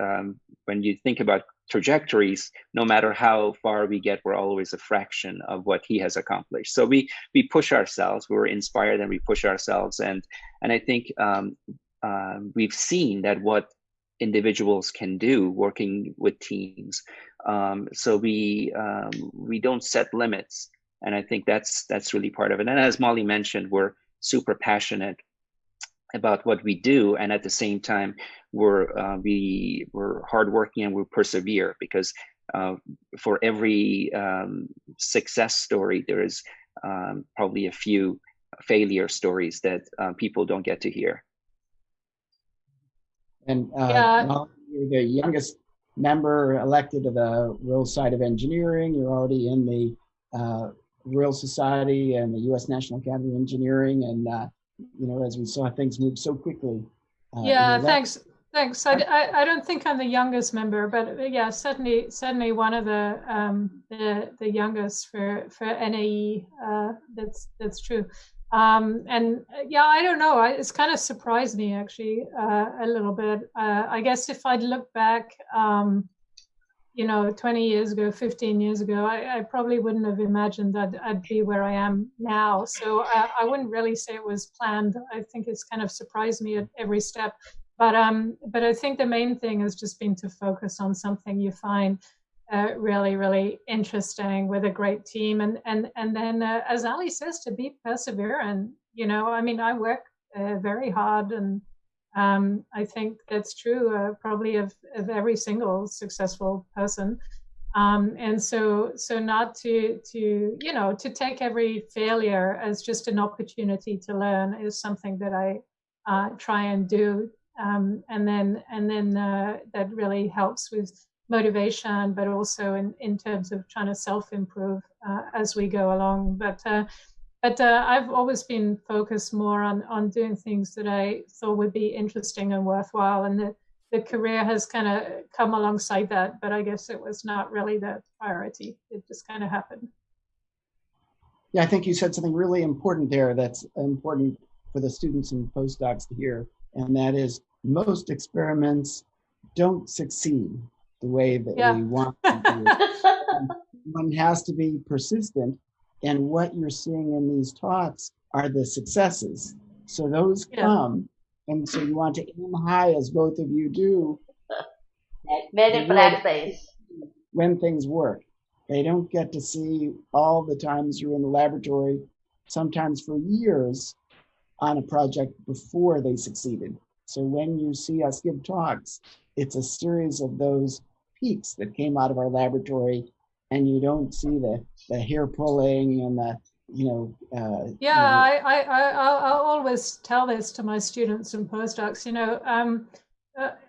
when you think about trajectories, no matter how far we get, we're always a fraction of what he has accomplished. So we push ourselves, we're inspired, and we push ourselves. And I think we've seen that what individuals can do working with teams. So we don't set limits. And I think that's really part of it. And as Molly mentioned, we're super passionate about what we do, and at the same time we're hardworking and we persevere, because for every success story there is probably a few failure stories that people don't get to hear. And Molly, you're the youngest member elected to the Royal Society of Engineering. You're already in the Royal Society and the U.S. National Academy of Engineering, and as we saw things move so quickly. Thanks. I don't think I'm the youngest member, but yeah, certainly one of the youngest for NAE. That's true. And yeah, I don't know. It's kind of surprised me actually a little bit. I guess if I'd look back, 20 years ago, 15 years ago, I probably wouldn't have imagined that I'd be where I am now. So I wouldn't really say it was planned. I think it's kind of surprised me at every step. But I think the main thing has just been to focus on something you find really, really interesting with a great team. And then, as Ali says, to be perseverant. I work very hard, and I think that's true probably of every single successful person. And so not to take every failure as just an opportunity to learn is something that I try and do. And then that really helps with motivation, but also in terms of trying to self-improve as we go along. But I've always been focused more on doing things that I thought would be interesting and worthwhile, and the career has kind of come alongside that, but I guess it was not really the priority. It just kind of happened. Yeah, I think you said something really important there that's important for the students and postdocs to hear, and that is most experiments don't succeed the way that we want them to. One has to be persistent, and what you're seeing in these talks are the successes. So those come, and so you want to aim high, as both of you do. Many black days. When things work. They don't get to see all the times you're in the laboratory, sometimes for years, on a project before they succeeded. So when you see us give talks, it's a series of those peaks that came out of our laboratory, and you don't see the hair pulling and the, I'll always tell this to my students and postdocs,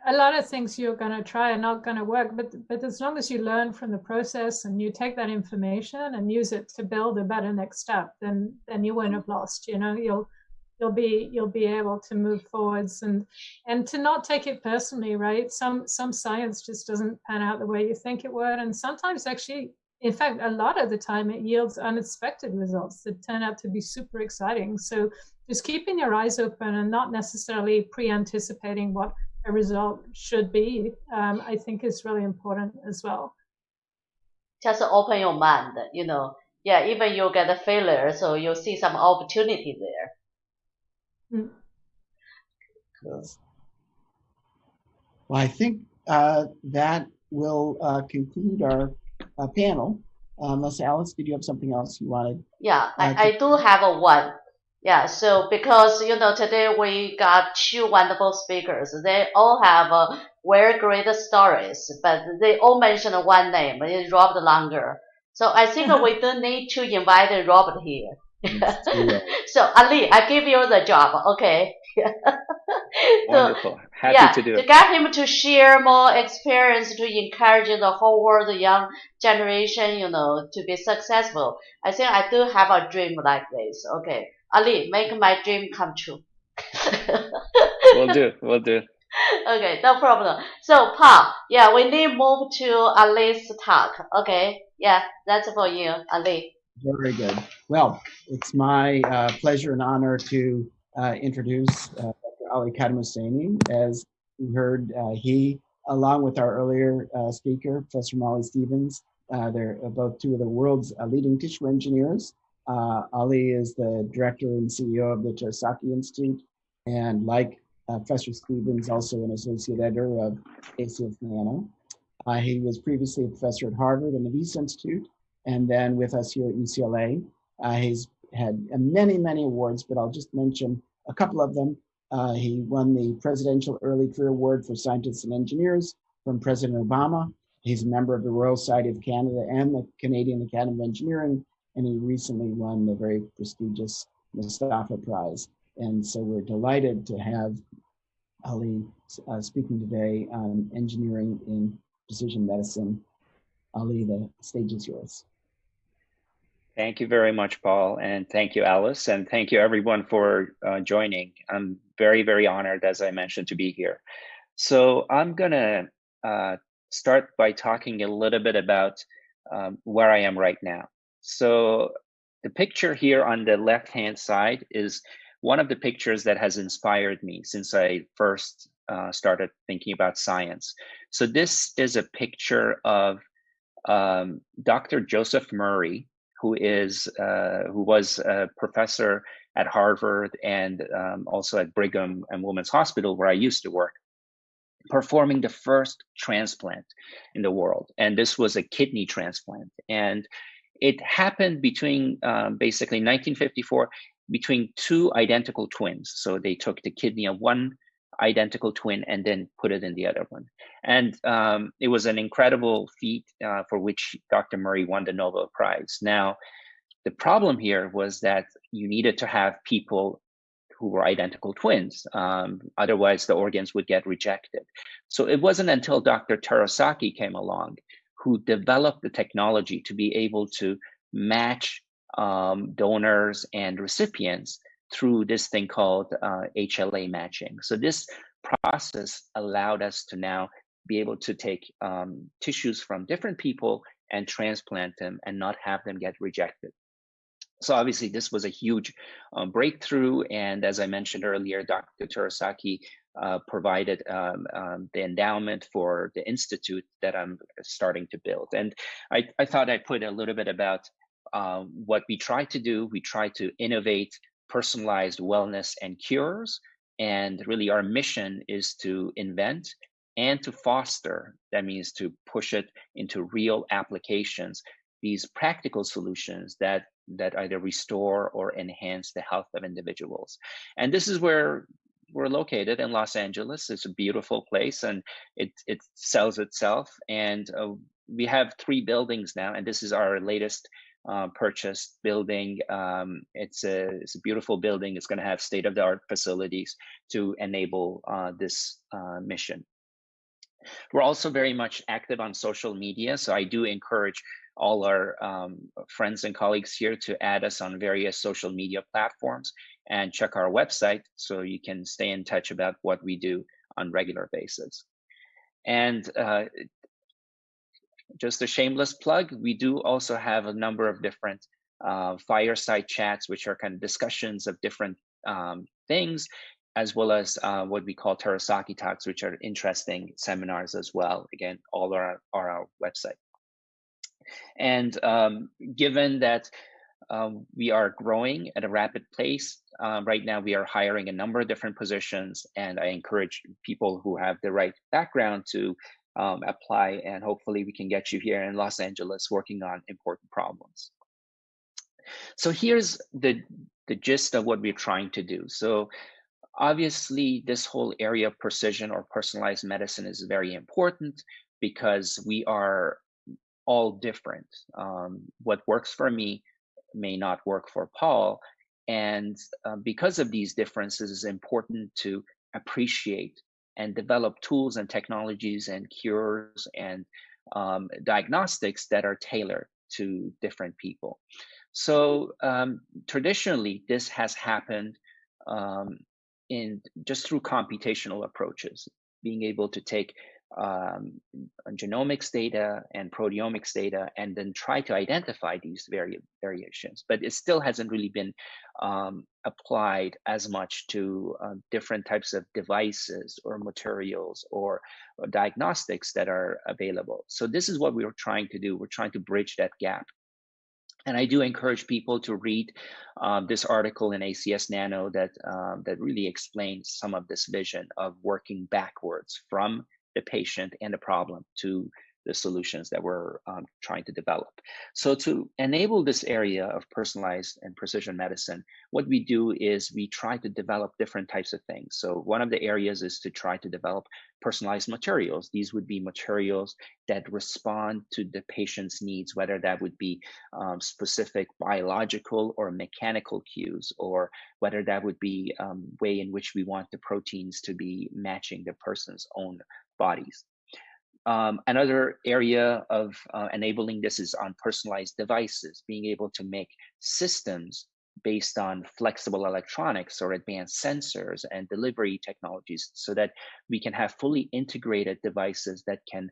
a lot of things you're going to try are not going to work, but as long as you learn from the process and you take that information and use it to build a better next step, then you won't have lost. You'll be able to move forwards and to not take it personally, right? Some science just doesn't pan out the way you think it would, and sometimes actually, in fact, a lot of the time it yields unexpected results that turn out to be super exciting. So just keeping your eyes open and not necessarily pre-anticipating what a result should be, I think is really important as well. just open your mind, Yeah, even you get a failure, so you see some opportunity there. Cool. Well, I think that will conclude our panel. Unless Alice, did you have something else you wanted? Yeah, I do have a one. Yeah, so because, today we got two wonderful speakers. They all have very great stories, but they all mentioned one name. It's Robert Langer. So I think we do need to invite Robert here. So Ali, I give you the job, okay? Wonderful. So, Happy to do to it. get him to share more experience to encourage the whole world, the young generation, to be successful. I think I do have a dream like this. Okay, Ali, make my dream come true. Will do. Okay, no problem. So, Paul, we need move to Ali's talk. Okay, that's for you, Ali. Very good. Well, it's my pleasure and honor to introduce Dr. Ali Kadmosani. As we heard, he, along with our earlier speaker, Professor Molly Stevens, they're both two of the world's leading tissue engineers. Ali is the director and CEO of the Terasaki Institute, and like Professor Stevens, also an associate editor of ACS Nano. He was previously a professor at Harvard and the Wyss Institute, and then with us here at UCLA. He's had many, many awards, but I'll just mention a couple of them. He won the Presidential Early Career Award for Scientists and Engineers from President Obama. He's a member of the Royal Society of Canada and the Canadian Academy of Engineering, and he recently won the very prestigious Mustafa Prize. And so we're delighted to have Ali speaking today on engineering in precision medicine. Ali, the stage is yours. Thank you very much, Paul, and thank you, Alice, and thank you everyone for joining. I'm very, very honored, as I mentioned, to be here. So I'm gonna start by talking a little bit about where I am right now. So the picture here on the left-hand side is one of the pictures that has inspired me since I first started thinking about science. So this is a picture of Dr. Joseph Murray, who was a professor at Harvard and also at Brigham and Women's Hospital, where I used to work, performing the first transplant in the world. And this was a kidney transplant. And it happened between basically 1954, between two identical twins. So they took the kidney of one identical twin and then put it in the other one. And it was an incredible feat for which Dr. Murray won the Nobel Prize. Now, the problem here was that you needed to have people who were identical twins. Otherwise, the organs would get rejected. So it wasn't until Dr. Terasaki came along who developed the technology to be able to match donors and recipients through this thing called HLA matching. So this process allowed us to now be able to take tissues from different people and transplant them and not have them get rejected. So obviously this was a huge breakthrough. And as I mentioned earlier, Dr. Terasaki provided the endowment for the institute that I'm starting to build. And I thought I'd put a little bit about what we try to do. We try to innovate personalized wellness and cures. And really our mission is to invent and to foster, that means to push it into real applications, these practical solutions that either restore or enhance the health of individuals. And this is where we're located in Los Angeles. It's a beautiful place and it sells itself. And we have 3 buildings now, and this is our latest purchased building. It's a beautiful building. It's going to have state-of-the-art facilities to enable this mission. We're also very much active on social media, so I do encourage all our friends and colleagues here to add us on various social media platforms and check our website so you can stay in touch about what we do on regular basis. And just a shameless plug, we do also have a number of different fireside chats, which are kind of discussions of different things, as well as what we call Terasaki Talks, which are interesting seminars as well. Again, all are our website. And given that we are growing at a rapid pace, right now we are hiring a number of different positions, and I encourage people who have the right background to apply, and hopefully we can get you here in Los Angeles working on important problems. So here's the gist of what we're trying to do. So obviously, this whole area of precision or personalized medicine is very important because we are all different. What works for me may not work for Paul. And because of these differences, it's important to appreciate and develop tools and technologies and cures and diagnostics that are tailored to different people. So traditionally, this has happened in just through computational approaches, being able to take genomics data and proteomics data and then try to identify these variations. But it still hasn't really been applied as much to different types of devices or materials or diagnostics that are available. So this is what we were trying to do. We're trying to bridge that gap. And I do encourage people to read this article in ACS Nano that really explains some of this vision of working backwards from the patient and the problem to the solutions that we're trying to develop. So to enable this area of personalized and precision medicine, what we do is we try to develop different types of things. So one of the areas is to try to develop personalized materials. These would be materials that respond to the patient's needs, whether that would be specific biological or mechanical cues, or whether that would be way in which we want the proteins to be matching the person's own bodies. Another area of enabling this is on personalized devices, being able to make systems based on flexible electronics or advanced sensors and delivery technologies so that we can have fully integrated devices that can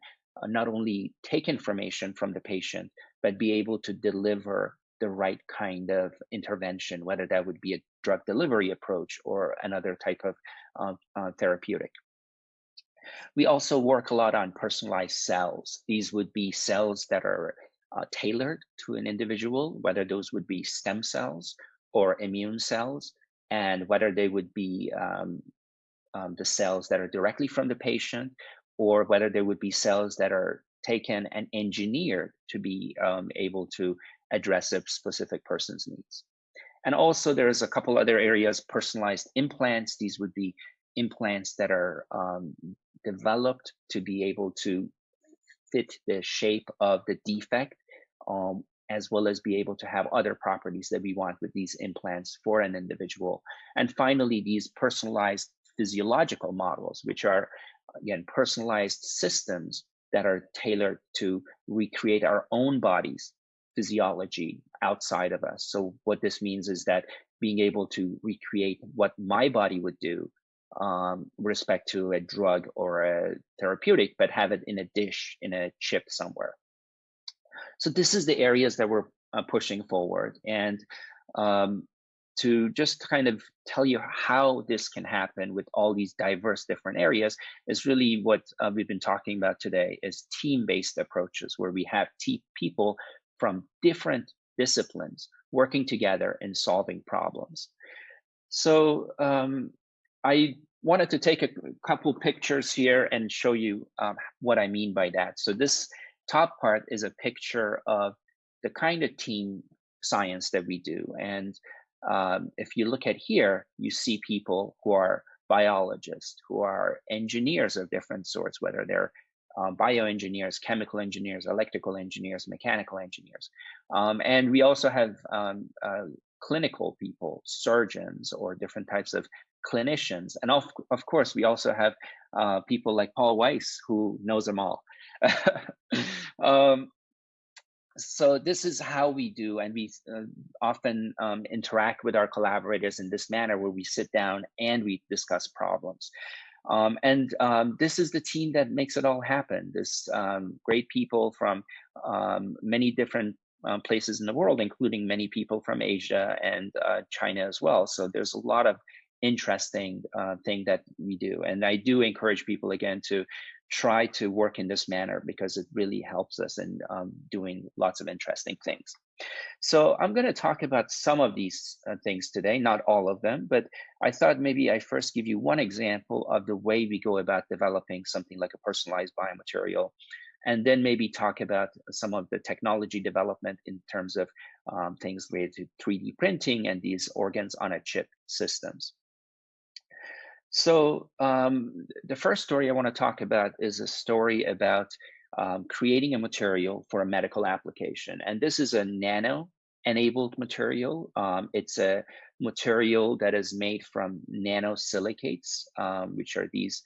not only take information from the patient, but be able to deliver the right kind of intervention, whether that would be a drug delivery approach or another type of therapeutic. We also work a lot on personalized cells. These would be cells that are tailored to an individual, whether those would be stem cells or immune cells, and whether they would be the cells that are directly from the patient, or whether there would be cells that are taken and engineered to be able to address a specific person's needs. And also there's a couple other areas, personalized implants. These would be implants that are developed to be able to fit the shape of the defect, as well as be able to have other properties that we want with these implants for an individual. And finally, these personalized physiological models, which are, again, personalized systems that are tailored to recreate our own body's physiology outside of us. So what this means is that being able to recreate what my body would do with respect to a drug or a therapeutic, but have it in a dish, in a chip somewhere. So this is the areas that we're pushing forward. And to just kind of tell you how this can happen with all these diverse different areas is really what we've been talking about today, is team-based approaches, where we have people from different disciplines working together and solving problems. So I wanted to take a couple pictures here and show you what I mean by that. So this top part is a picture of the kind of team science that we do. And if you look at here, you see people who are biologists, who are engineers of different sorts, whether they're bioengineers, chemical engineers, electrical engineers, mechanical engineers. And we also have clinical people, surgeons, or different types of clinicians. And of course, we also have people like Paul Weiss, who knows them all. So this is how we do, and we often interact with our collaborators in this manner, where we sit down and we discuss problems. And this is the team that makes it all happen. This great people from many different places in the world, including many people from Asia and China as well. So there's a lot of interesting thing that we do. And I do encourage people, again, to try to work in this manner because it really helps us in doing lots of interesting things. So I'm going to talk about some of these things today, not all of them, but I thought maybe I first give you one example of the way we go about developing something like a personalized biomaterial, and then maybe talk about some of the technology development in terms of things related to 3D printing and these organs on a chip systems. So the first story I want to talk about is a story about creating a material for a medical application. And this is a nano-enabled material. It's a material that is made from nanosilicates, which are these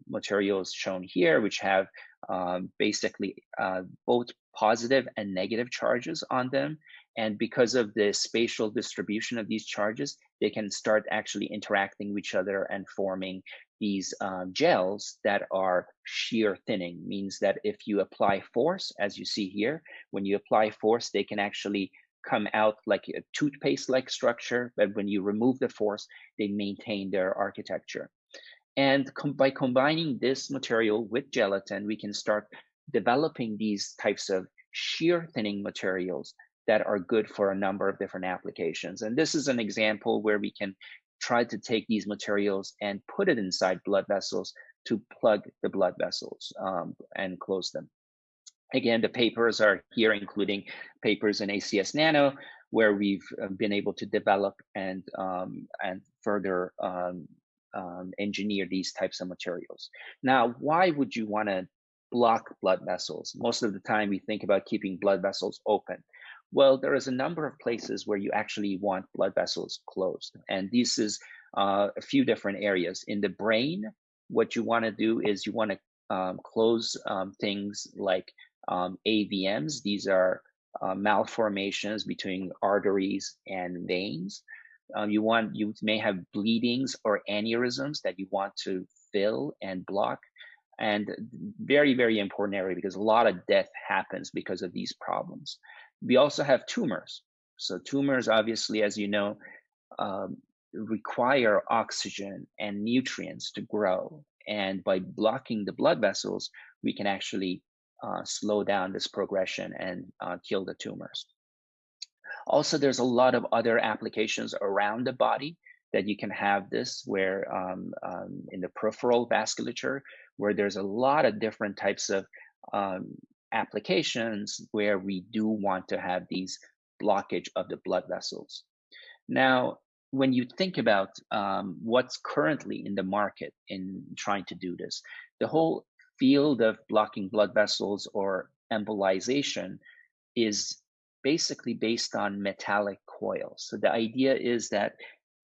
materials shown here, which have basically both positive and negative charges on them. And because of the spatial distribution of these charges, they can start actually interacting with each other and forming these gels that are shear thinning. Means that if you apply force, as you see here, when you apply force, they can actually come out like a toothpaste-like structure, but when you remove the force, they maintain their architecture. And by combining this material with gelatin, we can start developing these types of shear thinning materials that are good for a number of different applications. And this is an example where we can try to take these materials and put it inside blood vessels to plug the blood vessels and close them. Again, the papers are here, including papers in ACS Nano, where we've been able to develop and further engineer these types of materials. Now, why would you want to block blood vessels? Most of the time, we think about keeping blood vessels open. Well, there is a number of places where you actually want blood vessels closed. And this is a few different areas. In the brain, what you want to do is you want to close things like AVMs. These are malformations between arteries and veins. You may have bleedings or aneurysms that you want to fill and block. And very, very important area because a lot of death happens because of these problems. We also have tumors. So tumors, obviously, as you know, require oxygen and nutrients to grow. And by blocking the blood vessels, we can actually slow down this progression and kill the tumors. Also, there's a lot of other applications around the body that you can have this, where in the peripheral vasculature, where there's a lot of different types of applications where we do want to have these blockage of the blood vessels. Now, when you think about what's currently in the market in trying to do this, the whole field of blocking blood vessels or embolization is basically based on metallic coils. So the idea is that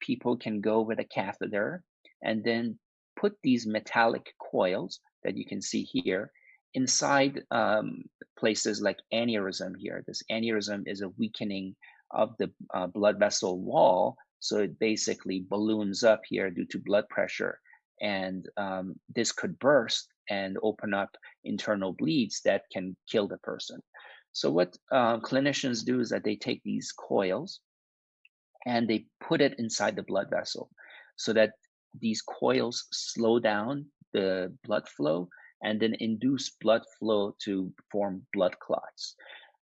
people can go with a catheter and then put these metallic coils that you can see here inside places like aneurysm here. This aneurysm is a weakening of the blood vessel wall. So it basically balloons up here due to blood pressure. And this could burst and open up internal bleeds that can kill the person. So what clinicians do is that they take these coils and they put it inside the blood vessel so that these coils slow down the blood flow and then induce blood flow to form blood clots.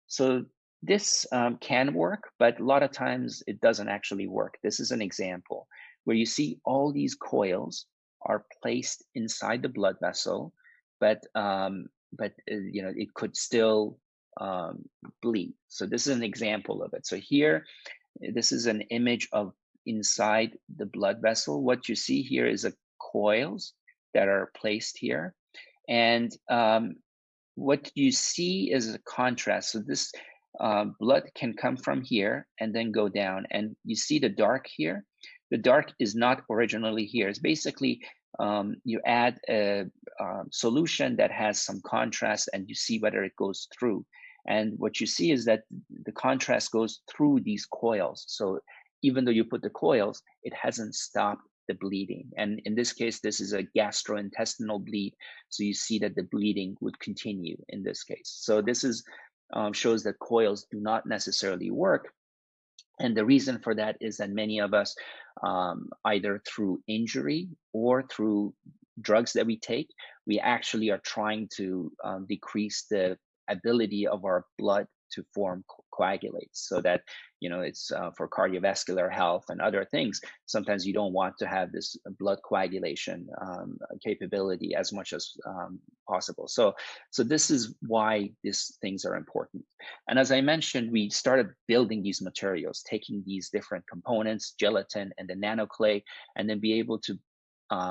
So this can work, but a lot of times it doesn't actually work. This is an example where you see all these coils are placed inside the blood vessel, but you know, it could still bleed. So this is an example of it. So here, this is an image of inside the blood vessel. What you see here is a coils that are placed here. And what you see is a contrast. So this blood can come from here and then go down. And you see the dark here. The dark is not originally here. It's basically you add a solution that has some contrast and you see whether it goes through. And what you see is that the contrast goes through these coils. So even though you put the coils, it hasn't stopped the bleeding. And in this case, this is a gastrointestinal bleed. So you see that the bleeding would continue in this case. So this is shows that coils do not necessarily work. And the reason for that is that many of us, either through injury or through drugs that we take, we actually are trying to decrease the ability of our blood to form coagulates, so that it's for cardiovascular health and other things. Sometimes you don't want to have this blood coagulation capability as much as possible. So this is why these things are important. And as I mentioned, we started building these materials, taking these different components, gelatin and the nanoclay, and then be able to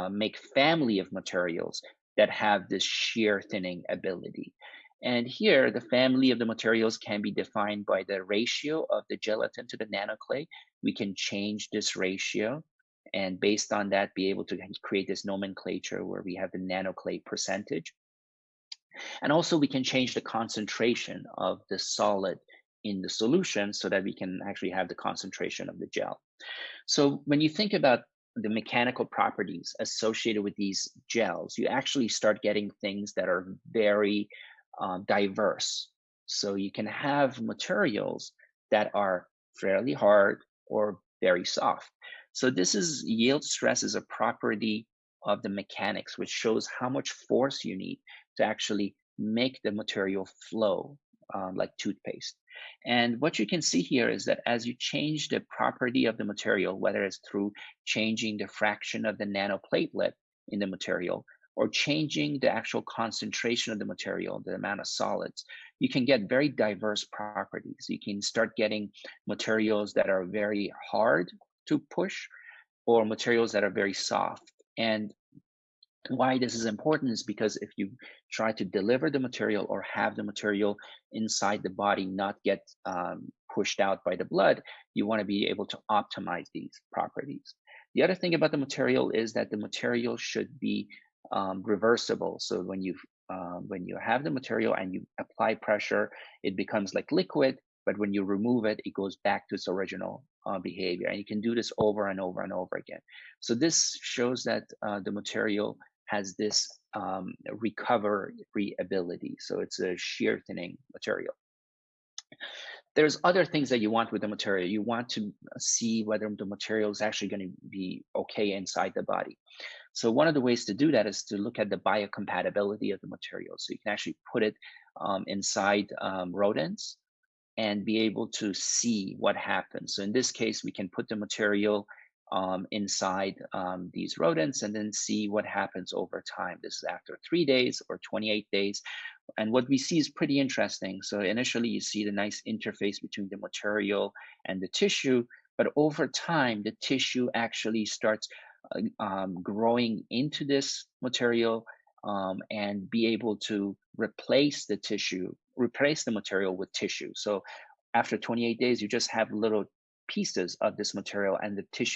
make family of materials that have this shear thinning ability. And here, the family of the materials can be defined by the ratio of the gelatin to the nanoclay. We can change this ratio, and based on that, be able to create this nomenclature where we have the nanoclay percentage. And also, we can change the concentration of the solid in the solution so that we can actually have the concentration of the gel. So when you think about the mechanical properties associated with these gels, you actually start getting things that are very diverse. So you can have materials that are fairly hard or very soft. So this is yield stress is a property of the mechanics, which shows how much force you need to actually make the material flow like toothpaste. And what you can see here is that as you change the property of the material, whether it's through changing the fraction of the nanoplatelet in the material, or changing the actual concentration of the material, the amount of solids, you can get very diverse properties. You can start getting materials that are very hard to push, or materials that are very soft. And why this is important is because if you try to deliver the material or have the material inside the body not get pushed out by the blood, you want to be able to optimize these properties. The other thing about the material is that the material should be reversible. So when you have the material and you apply pressure, it becomes like liquid, but when you remove it, it goes back to its original behavior. And you can do this over and over and over again. So this shows that the material has this recovery ability. So it's a shear thinning material. There's other things that you want with the material. You want to see whether the material is actually going to be okay inside the body. So one of the ways to do that is to look at the biocompatibility of the material. So you can actually put it inside rodents and be able to see what happens. So in this case, we can put the material inside these rodents and then see what happens over time. This is after 3 days or 28 days. And what we see is pretty interesting. So initially you see the nice interface between the material and the tissue, but over time, the tissue actually starts growing into this material and be able to replace the material with tissue. So after 28 days, you just have little pieces of this material and the tissue